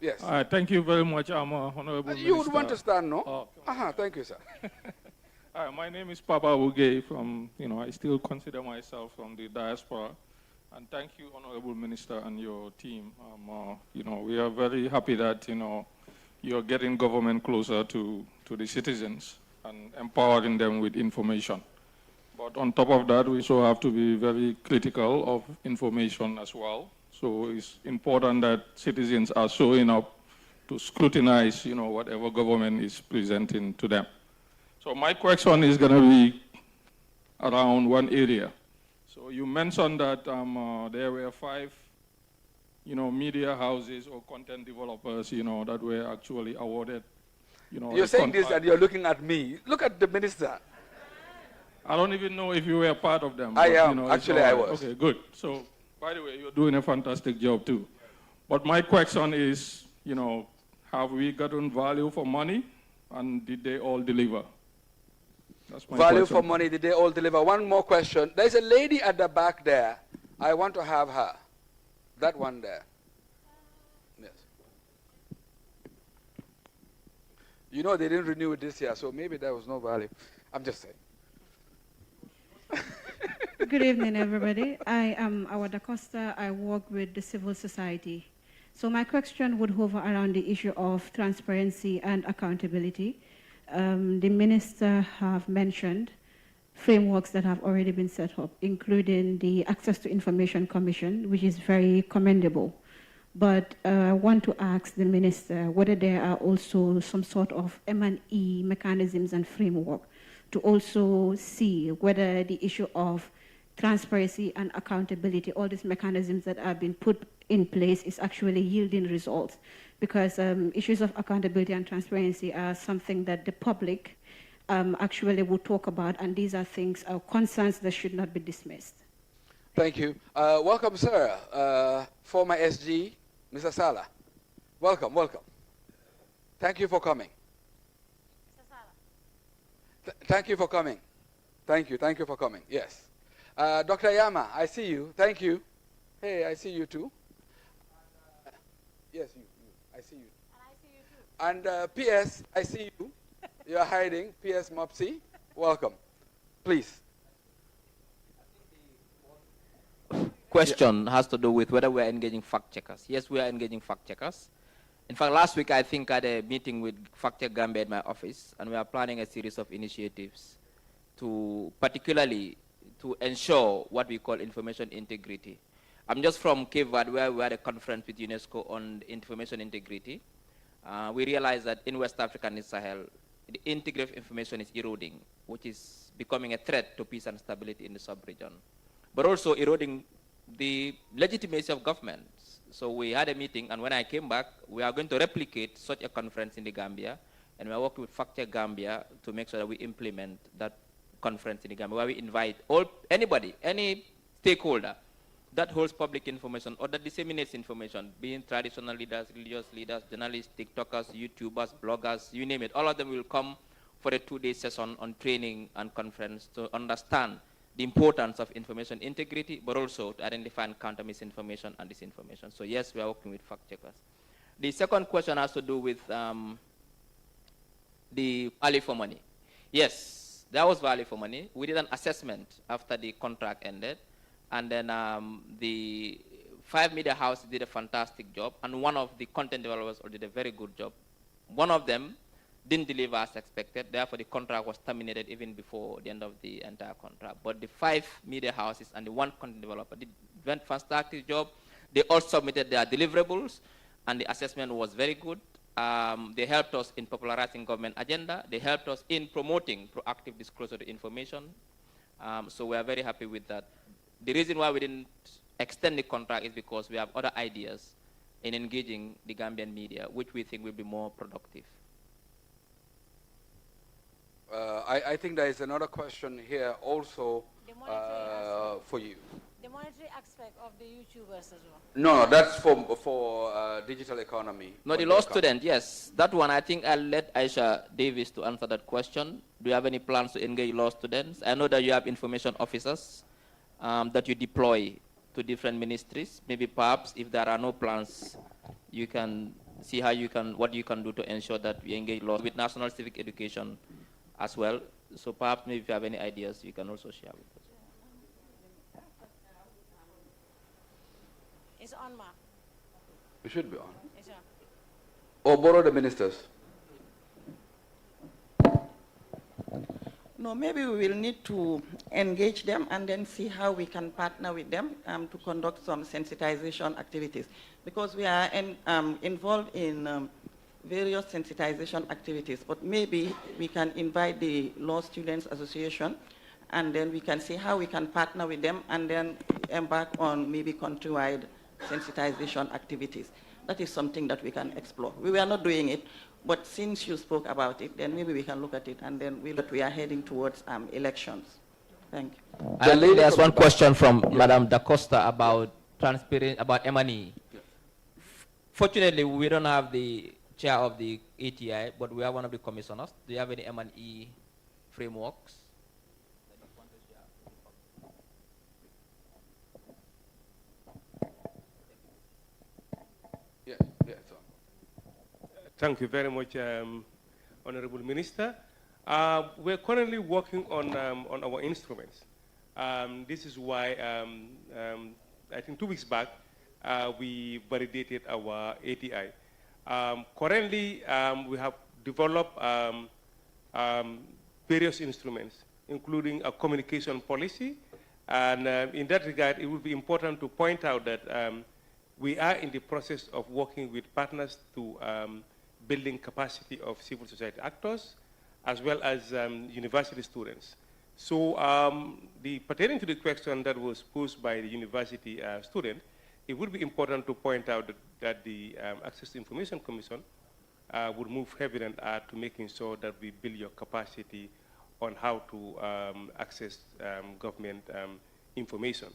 Yes.
Thank you very much, Honorable Minister.
You would want to stand, no? Thank you, sir.
My name is Papa Uge from, I still consider myself from the diaspora. And thank you, Honorable Minister, and your team. We are very happy that, you're getting government closer to the citizens and empowering them with information. But on top of that, we also have to be very critical of information as well. So it's important that citizens are showing up to scrutinize, whatever government is presenting to them. So my question is going to be around one area. So you mentioned that there were 5, media houses or content developers, that were actually awarded,
You're saying this and you're looking at me. Look at the minister.
I don't even know if you were part of them.
I
but,
am. Actually, I was.
Okay, good. So, by the way, you're doing a fantastic job too. But my question is, have we gotten value for money, and did they all deliver? That's my
Value
question.
for money, did they all deliver? One more question. There's a lady at the back there. I want to have her. That one there. Yes. They didn't renew it this year, so maybe there was no value. I'm just saying.
Good evening, everybody. I am Awada Costa. I work with the civil society. So my question would hover around the issue of transparency and accountability. The minister have mentioned frameworks that have already been set up, including the Access to Information Commission, which is very commendable. But I want to ask the minister whether there are also some sort of M&E mechanisms and framework to also see whether the issue of transparency and accountability, all these mechanisms that have been put in place, is actually yielding results. Because issues of accountability and transparency are something that the public actually will talk about, and these are things, concerns that should not be dismissed.
Thank you. Welcome, sir. Former SG, Mr. Sala. Welcome, welcome. Thank you for coming.
Mr. Sala.
Thank you for coming. Thank you for coming. Yes. Dr. Yama, I see you. Thank you. Hey, I see you too. Yes, you. I see you. And I see you too. And PS, I see you. You're hiding. PS Mopsy, welcome. Please.
Question has to do with whether we are engaging fact checkers. Yes, we are engaging fact checkers. In fact, last week I think I had a meeting with Fact Check Gambia at my office, and we are planning a series of initiatives to particularly to ensure what we call information integrity. I'm just from Cape Verde, where we had a conference with UNESCO on information integrity. We realized that in West Africa and in Sahel, the integrity of information is eroding, which is becoming a threat to peace and stability in the sub-region, but also eroding the legitimacy of governments. So we had a meeting, and when I came back, we are going to replicate such a conference in the Gambia, and we are working with Fact Check Gambia to make sure that we implement that conference in the Gambia, where we invite anybody, any stakeholder, that holds public information or that disseminates information, being traditional leaders, religious leaders, journalists, TikTokers, YouTubers, bloggers, you name it. All of them will come for a 2-day session on training and conference to understand the importance of information integrity, but also to identify and counter misinformation and disinformation. So yes, we are working with fact checkers. The second question has to do with the value for money. Yes, there was value for money. We did an assessment after the contract ended, and then the 5 media houses did a fantastic job, and one of the content developers did a very good job. One of them didn't deliver as expected, therefore the contract was terminated even before the end of the entire contract. But the 5 media houses and the 1 content developer did a fantastic job. They all submitted their deliverables, and the assessment was very good. They helped us in popularizing government agenda. They helped us in promoting proactive disclosure of information. So we are very happy with that. The reason why we didn't extend the contract is because we have other ideas in engaging the Gambian media, which we think will be more productive.
I think there is another question here also for you.
The monetary aspect of the YouTubers as well.
No, that's for digital economy.
No, the law student, yes. That one, I think I'll let Aisha Davis to answer that question. Do you have any plans to engage law students? I know that you have information officers that you deploy to different ministries. Maybe perhaps if there are no plans, you can see how you can, what you can do to ensure that we engage law with national civic education as well. So perhaps maybe if you have any ideas, you can also share with us.
It's on, ma.
It should be on.
It's on.
Or borrow the ministers.
No, maybe we will need to engage them and then see how we can partner with them to conduct some sensitization activities. Because we are involved in various sensitization activities, but maybe we can invite the Law Students Association, and then we can see how we can partner with them and then embark on maybe countrywide sensitization activities. That is something that we can explore. We were not doing it, but since you spoke about it, then maybe we can look at it, and then we are heading towards elections. Thank you.
I think there's one question from Madam Da Costa about transparent, about M&E. Fortunately, we don't have the chair of the ATI, but we have one of the commissioners. Do you have any M&E frameworks?
Thank you very much, Honorable Minister. We're currently working on our instruments. This is why I think 2 weeks back we validated our ATI. Currently, we have developed various instruments, including a communication policy. And in that regard, it would be important to point out that we are in the process of working with partners to building capacity of civil society actors, as well as university students. So pertaining to the question that was posed by the university student, it would be important to point out that the Access to Information Commission would move heavily and hard to making sure that we build your capacity on how to access government information,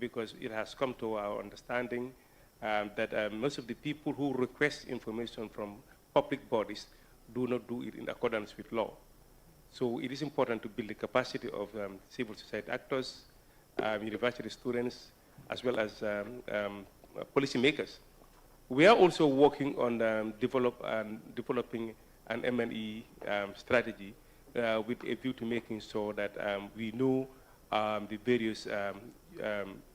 because it has come to our understanding that most of the people who request information from public bodies do not do it in accordance with law. So it is important to build the capacity of civil society actors, university students, as well as policymakers. We are also working on developing an M&E strategy with a view to making sure that we know the various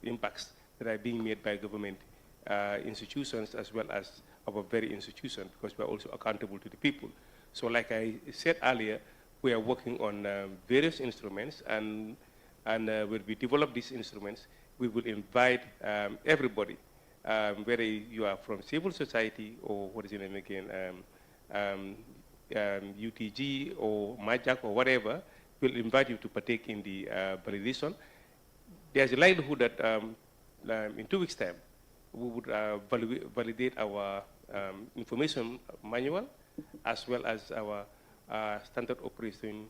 impacts that are being made by government institutions as well as our very institution, because we are also accountable to the people. So like I said earlier, we are working on various instruments, and when we develop these instruments, we will invite everybody, whether you are from civil society or what is your name again, UTG or MAJAC or whatever, we'll invite you to partake in the validation. There's a likelihood that in 2 weeks' time, we would validate our information manual as well as our standard operating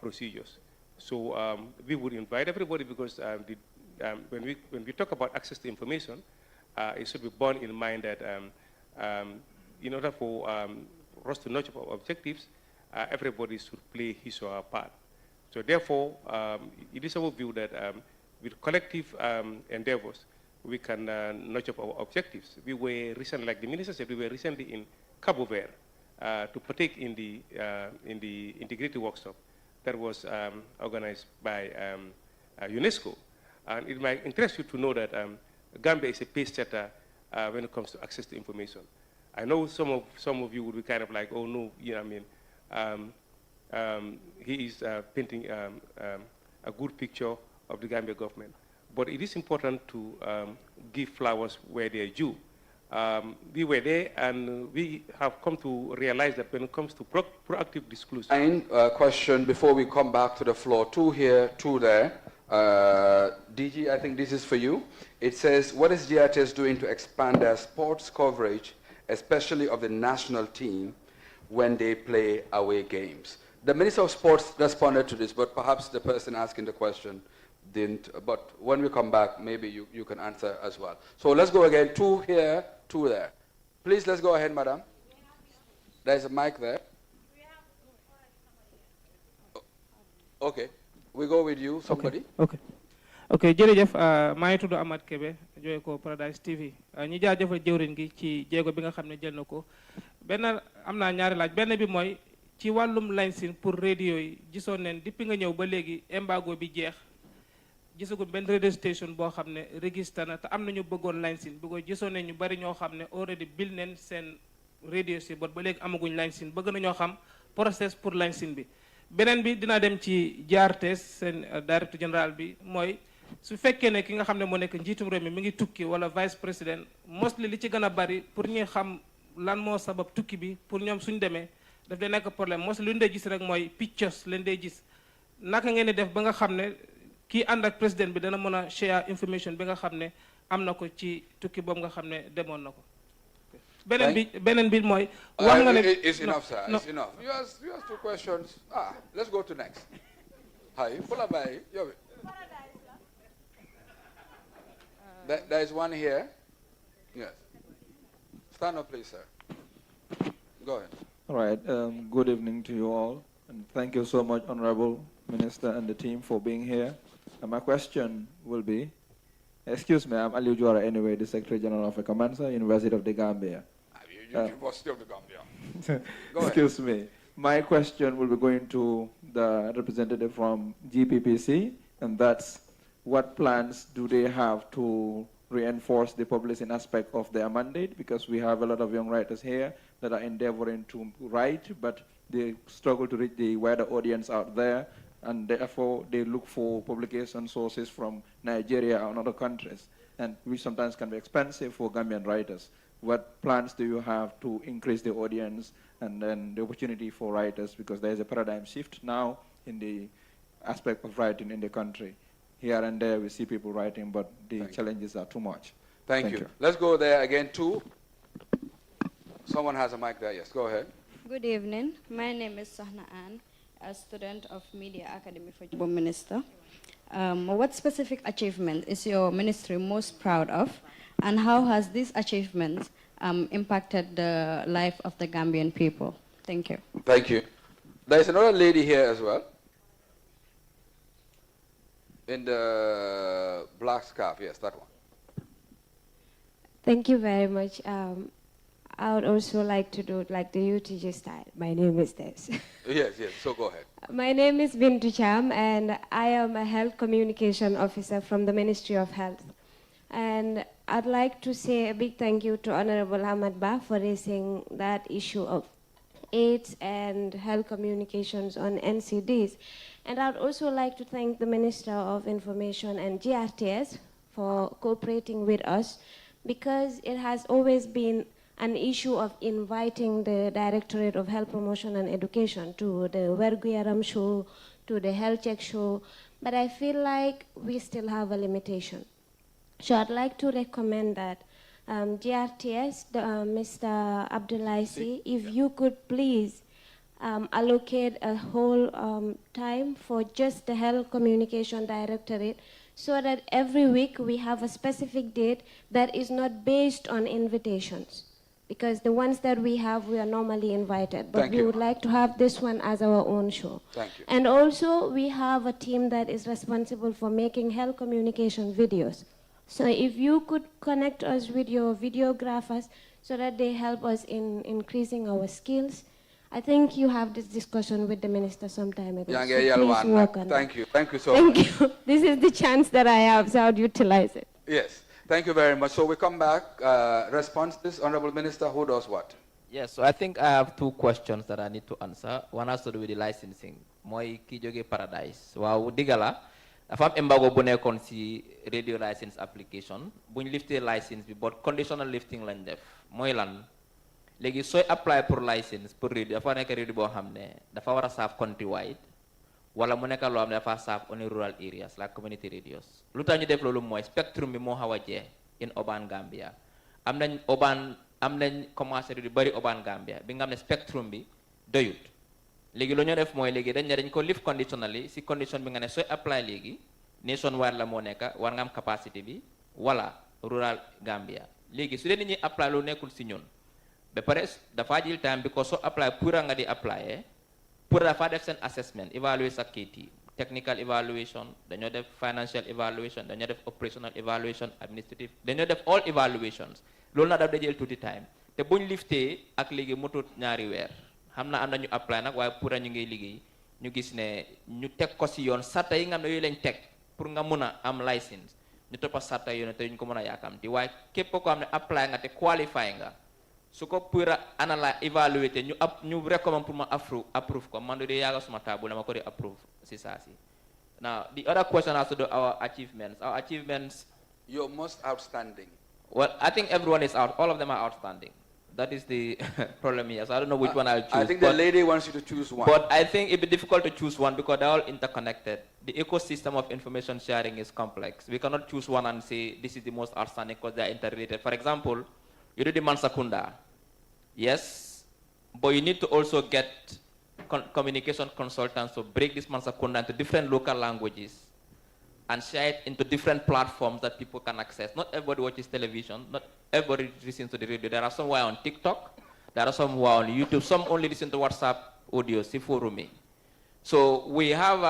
procedures. So we would invite everybody, because when we talk about access to information, it should be borne in mind that in order for us to nurture our objectives, everybody should play his or her part. So therefore, it is our view that with collective endeavors, we can nurture our objectives. We were recently, like the minister said, we were recently in Cabo Verde to partake in the integrated workshop that was organized by UNESCO. And it might interest you to know that Gambia is a pace setter when it comes to access to information. I know some of you would be kind of like, oh no, you know what I mean, he is painting a good picture of the Gambia government. But it is important to give flowers where they are due. We were there, and we have come to realize that when it comes to proactive disclosure.
Question before we come back to the floor. Two here, two there. DG, I think this is for you. It says, what is GRTS doing to expand their sports coverage, especially of the national team, when they play away games? The Minister of Sports responded to this, but perhaps the person asking the question didn't. But when we come back, maybe you can answer as well. So let's go again. Two here, two there. Please, let's go ahead, madam. There's a mic there. Okay. We go with you, somebody.
Okay, jërëjëf maa ngi tudd Amath Kebe joxe ko Paradise TV ñi jaajëfal jëwriñ gi ci jéego bi nga xam ne jël na ko benn am naa ñaari laaj benn bi mooy ci wàllum licence pour radio yi gisoon neen depuis nga ñëw ba léegi embargo bi jeex gisagul benn radio station boo xam ne registré na te am nañu bëggoon licence bi ko gisoon ne ñu bari ñoo xam ne already bil neen seen radio si bot ba léegi amaguñ licence bëgg na ñoo xam process pour licence bi beneen bi dinaa dem ci GRTS seen directeur général bi mooy su fekkee ne ki nga xam ne moo nekk njiitum réew mi ngi tukki wala vice président mostly li ci gën a bari pour ñuy xam lan moo sabab tukki bi pour ñoom suñ demee daf dee nekk problème mostly lu ñu dee gis rek mooy pictures leen dee gis naka ngeen di def ba nga xam ne kii ànd ak président bi dana mën a share information bi nga xam ne am na ko ci tukki boobu nga xam ne demoon na ko beneen bi mooy wax nga ne
it's enough, sir. It's enough. You asked 2 questions. Let's go to next. Hi, Pulabai. There is one here. Yes. Stand up, please, sir. Go ahead.
All right. Good evening to you all, and thank you so much, Honorable Minister and the team, for being here. And my question will be, excuse me, I'm Ali Juara anyway, the Secretary General of Mansa, University of the Gambia.
University of the Gambia.
Excuse me. My question will be going to the representative from GPPC, and that's what plans do they have to reinforce the publishing aspect of their mandate, because we have a lot of young writers here that are endeavoring to write, but they struggle to reach the wider audience out there, and therefore they look for publication sources from Nigeria and other countries, and which sometimes can be expensive for Gambian writers. What plans do you have to increase the audience and then the opportunity for writers, because there is a paradigm shift now in the aspect of writing in the country. Here and there we see people writing, but the challenges are too much.
Thank you. Let's go there again, too. Someone has a mic there. Yes, go ahead.
Good evening. My name is Sahna Ann, a student of Media Academy for Job Minister. What specific achievement is your ministry most proud of, and how has this achievement impacted the life of the Gambian people? Thank you.
Thank you. There's another lady here as well, in the black scarf. Yes, that one.
Thank you very much. I would also like to do it like the UTG style. My name is Des.
Yes, so go ahead.
My name is Bintu Cham, and I am a health communication officer from the Ministry of Health. And I'd like to say a big thank you to Honorable Ahmad Ba for raising that issue of AIDS and health communications on NCDs. And I'd also like to thank the Minister of Information and GRTS for cooperating with us, because it has always been an issue of inviting the Directorate of Health Promotion and Education to the Werguyaram show, to the Health Check show, but I feel like we still have a limitation. So I'd like to recommend that GRTS, Mr. Abdulaisi, if you could please allocate a whole time for just the Health Communication Directorate, so that every week we have a specific date that is not based on invitations. Because the ones that we have, we are normally invited. But we would like to have this one as our own show.
Thank you.
And also, we have a team that is responsible for making health communication videos. So if you could connect us with your videographers so that they help us in increasing our skills. I think you have this discussion with the minister some time ago. So please work on
Thank you. Thank you so
much.
much.
Thank you. This is the chance that I have, so I would utilize it.
Yes. Thank you very much. So we come back. Responses, Honorable Minister, who does what?
Yes, so I think I have two questions that I need to answer. One has to do with the licensing. Moi ki joge Paradise. Wow, digala. Dafa am embargo bu nekkoon ci radio license application. Buñ lifté license bi, but conditional lifting lañ def. Moy lan? Légui soy apply pour license pour radio, dafa nek radio bo xamné dafa wara serve countrywide. Wala mu nekk loo xam ne dafa serve only rural areas like community radios. Lu tax ñu def loolu mooy spectrum bi moo xaw a jeex in urban Gambia. Am nañ commencé di bari urban Gambia bi nga xam ne spectrum bi doyut. Léegi lu ñu def mooy léegi dañ ko lift conditionally si condition bi nga ne sooy apply léegi nationwide la moo nekk war nga am capacité bi wala rural Gambia. Léegi su dee nit ñi apply lu nekkul si ñun ba pare dafa jël time bi ko soo apply pour nga di apply pour dafa def seen assessment evaluate sa kayit technical evaluation dañoo def financial evaluation dañoo def operational evaluation administrative dañoo def all evaluations loolu na daf da jël tuuti time te buñ liftee ak léegi motut ñaari weer xam na am na ñu apply nag waaye pour ñu ngi liggéey ñu gis ne ñu teg ko si yoon sarta yi nga xam ne yooyu lañ teg pour nga mun a am license ñu toppa sarta yoon te ñu ko mën a yaakamti waaye képp koo xam ne apply nga te qualify nga su ko pour analyse évaluer te ñu recommend pour ma approve ko man de yaaga suma table ma ko di approve si saa si. Now the other question has to do our achievements. Our achievements.
Your most outstanding.
Well, I think everyone is out. All of them are outstanding. That is the problem here. So I don't know which one I'll choose.
I think the lady wants you to choose one.
But I think it'd be difficult to choose one because they're all interconnected. The ecosystem of information sharing is complex. We cannot choose one and say this is the most outstanding because they're interrelated. For example, you do the Mansa Kunda. Yes, but you need to also get communication consultants to break this Mansa Kunda into different local languages and share it into different platforms that people can access. Not everybody watches television, not everybody listens to the radio. There are some who are on TikTok, there are some who are on YouTube, some only listen to WhatsApp audio, Siforumi. So we have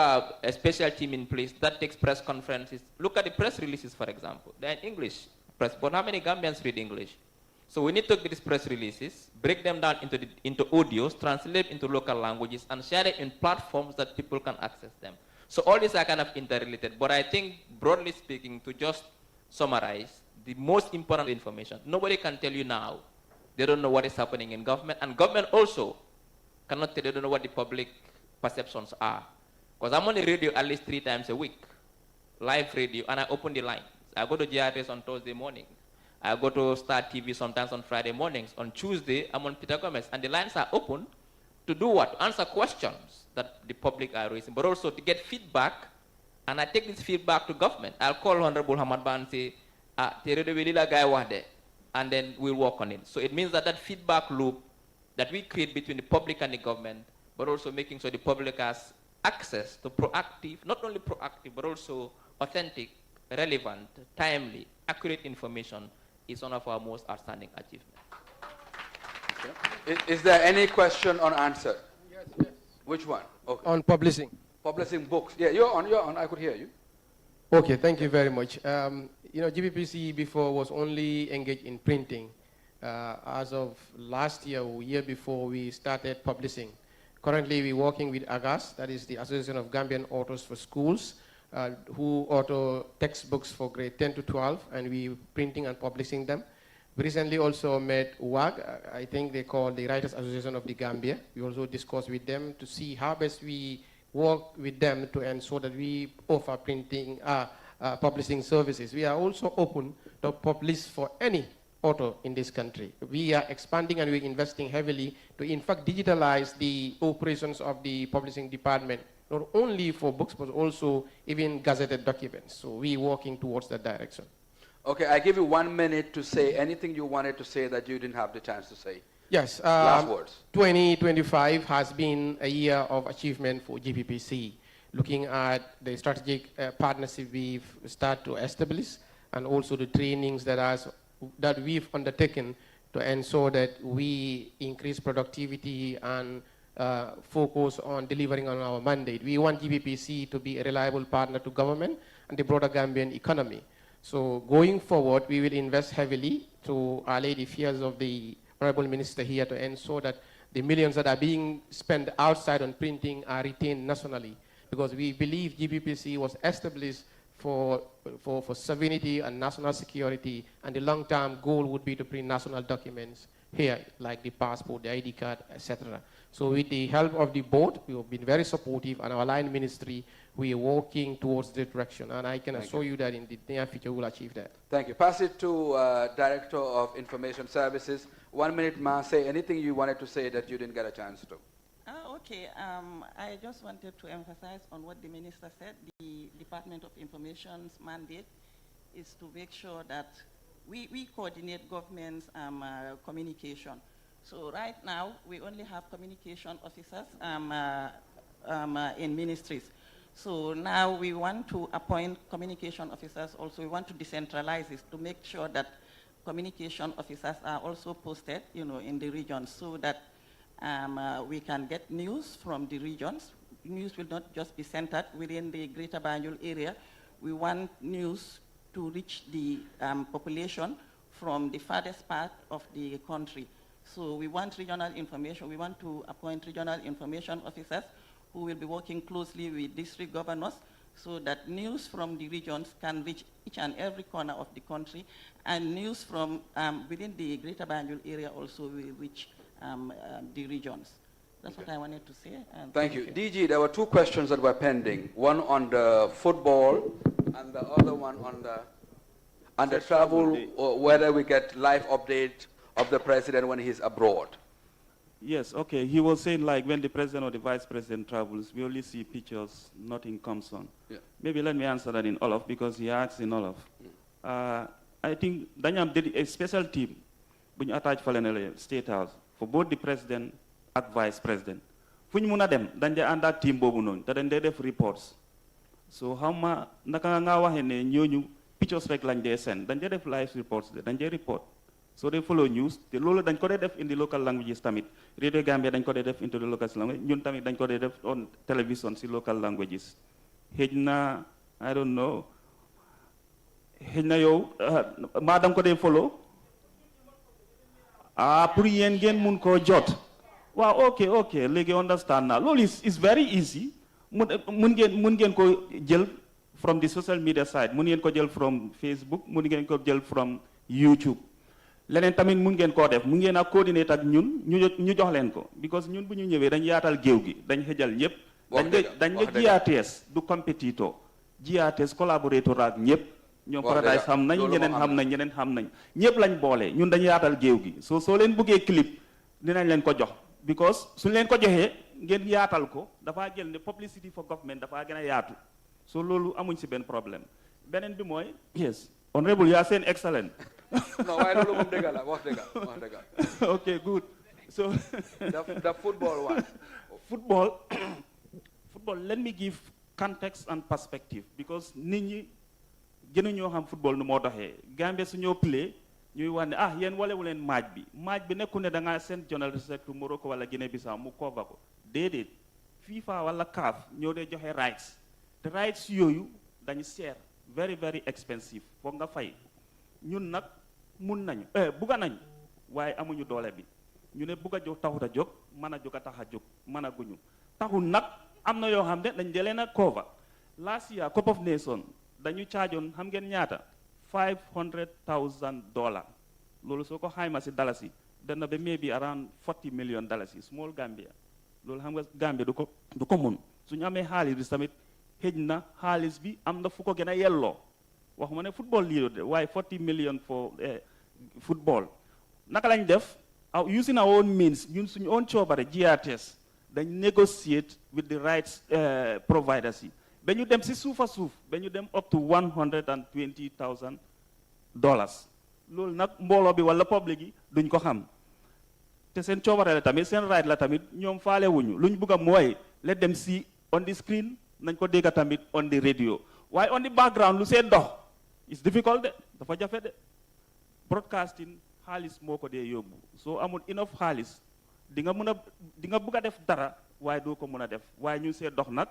a special team in place that takes press conferences. Look at the press releases, for example. They're in English press, but how many Gambians read English? So we need to get these press releases, break them down into audios, translate into local languages, and share it in platforms that people can access them. So all these are kind of interrelated, but I think, broadly speaking, to just summarize, the most important information, nobody can tell you now, they don't know what is happening in government, and government also cannot tell you, they don't know what the public perceptions are. Because I'm on the radio at least 3 times a week, live radio, and I open the lines. I go to GRS on Thursday morning. I go to Star TV sometimes on Friday mornings. On Tuesday, I'm on Peter Gomez, and the lines are open to do what? To answer questions that the public are raising, but also to get feedback, and I take this feedback to government. I'll call Honorable Hamad Ba and say, and then we'll work on it. So it means that that feedback loop that we create between the public and the government, but also making sure the public has access to proactive, not only proactive, but also authentic, relevant, timely, accurate information is one of our most outstanding achievements.
Okay. Is there any question or answer?
Yes, yes.
Which one? Okay.
On publishing.
Publishing books. Yeah, you're on. I could hear you.
Okay, thank you very much. You know, GPPC before was only engaged in printing. As of last year or year before, we started publishing. Currently, we're working with AGAS, that is the Association of Gambian Authors for Schools, who author textbooks for grade 10 to 12, and we printing and publishing them. We recently also met WAG, I think they call the Writers Association of the Gambia. We also discussed with them to see how best we work with them to ensure that we offer printing, publishing services. We are also open to publish for any author in this country. We are expanding and we're investing heavily to in fact digitalize the operations of the publishing department, not only for books, but also even gazetted documents. So we're working towards that direction.
Okay, I give you 1 minute to say anything you wanted to say that you didn't have the chance to say.
Yes.
Last words.
2025 has been a year of achievement for GPPC. looking at the strategic partnership we've started to establish, and also the trainings that we've undertaken to ensure that we increase productivity and focus on delivering on our mandate. We want GPPC to be a reliable partner to government and the broader Gambian economy. So going forward, we will invest heavily to allay the fears of the Honorable Minister here to ensure that the millions that are being spent outside on printing are retained nationally, because we believe GPPC was established for sovereignty and national security, and the long-term goal would be to print national documents here, like the passport, the ID card, etc. So with the help of the board, we have been very supportive, and our line ministry, we are working towards that direction, and I can assure you that in the near future we'll achieve that.
Thank you. Pass it to Director of Information Services. 1 minute, Ma, say anything you wanted to say that you didn't get a chance to.
Okay, I just wanted to emphasize on what the Minister said. The Department of Information's mandate is to make sure that we coordinate government's communication. So right now, we only have communication officers in ministries. So now we want to appoint communication officers also. We want to decentralize this to make sure that communication officers are also posted, in the regions, so that we can get news from the regions. News will not just be centered within the Greater Banjul area. We want news to reach the population from the farthest part of the country. So we want regional information. We want to appoint regional information officers who will be working closely with district governors, so that news from the regions can reach each and every corner of the country, and news from within the Greater Banjul area also will reach the regions. That's what I wanted to say.
Thank you. DG, there were two questions that were pending. One on the football and the other one on the travel, or whether we get live update of the president when he's abroad.
Yes, okay. He was saying like when the president or the vice president travels, we only see pictures, nothing comes on.
Yeah.
Maybe let me answer that in Olaf, because he asked in Olaf. I think Danyam did a special team when you attach for the State House for both the president and vice president. Fu ñu mëna dem dañ dé and ak team bobu non té dañ dé def reports. So how ma naka nga waxé né ñoñu pictures rek lañ dé send dañ dé def live reports dañ dé report. So they follow news. The lolo dañ ko def in the local languages tamit. Radio Gambia dañ ko def into the local language. Ñun tamit dañ ko def on television si local languages. Hejna, I don't know. Hejna yow ma dang ko dé follow. Pour yeen ngeen mun ko jot. Wow, okay. Legi understand now. Lolo is very easy. Mun ngeen ko jël from the social media side. Mun ngeen ko jël from Facebook. Mun ngeen ko jël from YouTube. Leneen tamit mun ngeen koo def mu ngeen a coordinate ak ñun ñu jox leen ko because ñun bu ñu ñëwee dañ yaatal géew gi dañ xëjal ñëpp dañ nga GATS du compétiteur GATS collaborateur ak ñëpp ñoom Paradise xam nañ ñeneen xam nañ ñëpp lañ boole ñun dañ yaatal géew gi soo leen bëggee clip dinañ leen ko jox because suñ leen ko joxee ngeen yaatal ko dafaa jël ne publicity for government dafaa gën a yaatu so loolu amuñ si benn problème beneen bi mooy yes honorable yaa seen excellent.
No, I don't know what they got.
Okay, good. So
the football one.
Football, let me give context and perspective because nit ñi gënu ñoo xam football nu moo doxee Gambia su ñoo play ñuy wax ne yéen walewu leen match bi nekku ne da ngaa seen journaliste rek Morocco wala Guinée Bissau mu cover ko déedéet FIFA wala CAF ñoo dee joxe rights te rights yooyu dañu seer very very expensive foog nga fay ñun nag mun nañu bugga nañ waaye amuñu doole bi ñu ne bugg a jóg taxut a jóg mën a jóg a tax a jóg mën a guñu taxul nag am na yoo xam ne dañ jëlee na cover last year Cup of Nations dañu caajoon xam ngeen ñaata $500,000 loolu soo ko xayma si dalasi dana ba maybe around $40 million small Gambia loolu xam nga Gambia du ko mun suñu amee xaalis bi tamit xëj na xaalis bi am na fu ko gën a yelloo waxuma ne football lii de waaye 40 million for football naka lañ def using our own means ñun suñu own coobare GRTS dañ negotiate with the rights providers yi ba ñu dem si suuf a suuf ba ñu dem up to $120,000 loolu nag mbooloo bi wala public yi duñ ko xam te seen coobare la tamit seen right la tamit ñoom faale wuñu luñ bëgg a mooy let them see on the screen nañ ko dégg tamit on the radio. Why on the background lu see dox it's difficult de dafa jafe de broadcasting xaalis moo ko dee yóbbu soo amul enough xaalis di nga bëgg a def dara waaye doo ko mën a def waaye ñu see dox nag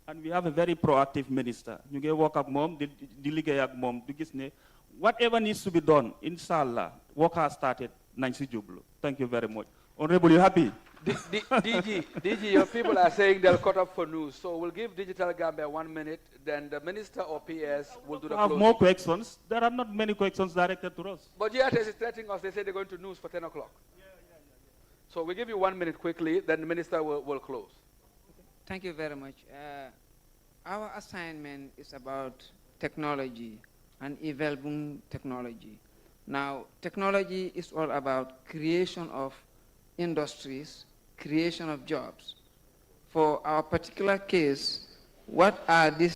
and we have a very proactive minister ñu ngi work ak moom di liggéey ak moom du gis ne whatever needs to be done inshallah work has started nañ si jublu. Thank you very much. Honorable, you happy?
DG, your people are saying they'll cut up for news, so we'll give Digital Gambia 1 minute, then the minister or PS will do the closing.
More questions. There are not many questions directed to us.
But GRTS is threatening us. They say they're going to news for 10 o'clock. So we give you 1 minute quickly, then the minister will close.
Thank you very much. Our assignment is about technology and evolving technology. Now, technology is all about creation of industries, creation of jobs. For our particular case, what are these?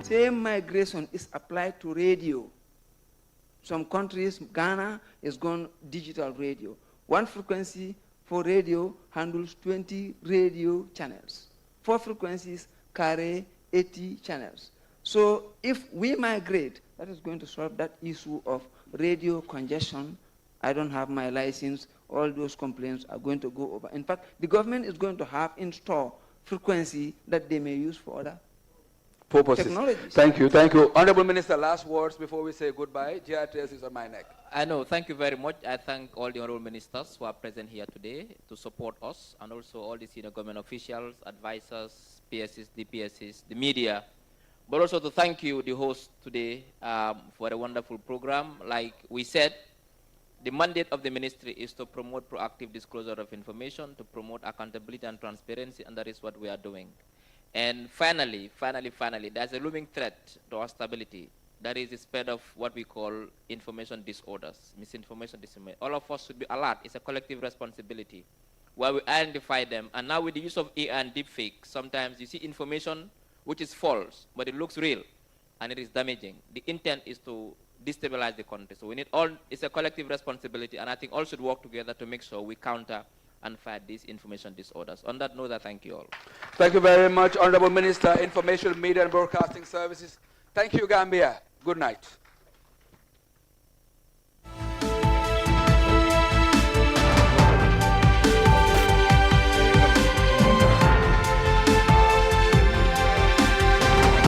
Same migration is applied to radio. Some countries, Ghana is gone digital radio. One frequency for radio handles 20 radio channels. 4 frequencies carry 80 channels. So if we migrate, that is going to solve that issue of radio congestion. I don't have my license. All those complaints are going to go over. In fact, the government is going to have in store frequency that they may use for other
purposes.
Technologies.
Thank you, thank you. Honorable Minister, last words before we say goodbye. GRTS is on my neck.
I know, thank you very much. I thank all the honorable ministers who are present here today to support us, and also all the senior government officials, advisors, PSs, DPSs, the media, but also to thank you, the host today, for a wonderful program. Like we said, the mandate of the ministry is to promote proactive disclosure of information, to promote accountability and transparency, and that is what we are doing. And finally, there's a looming threat to our stability. That is the spread of what we call information disorders, misinformation, disinformation. All of us should be alert. It's a collective responsibility where we identify them. And now with the use of AI and deepfake, sometimes you see information which is false, but it looks real, and it is damaging. The intent is to destabilize the country. So we need all, it's a collective responsibility, and I think all should work together to make sure we counter and fight these information disorders. On that note, I thank you all.
Thank you very much, Honorable Minister, Information, Media and Broadcasting Services. Thank you, Gambia. Good night.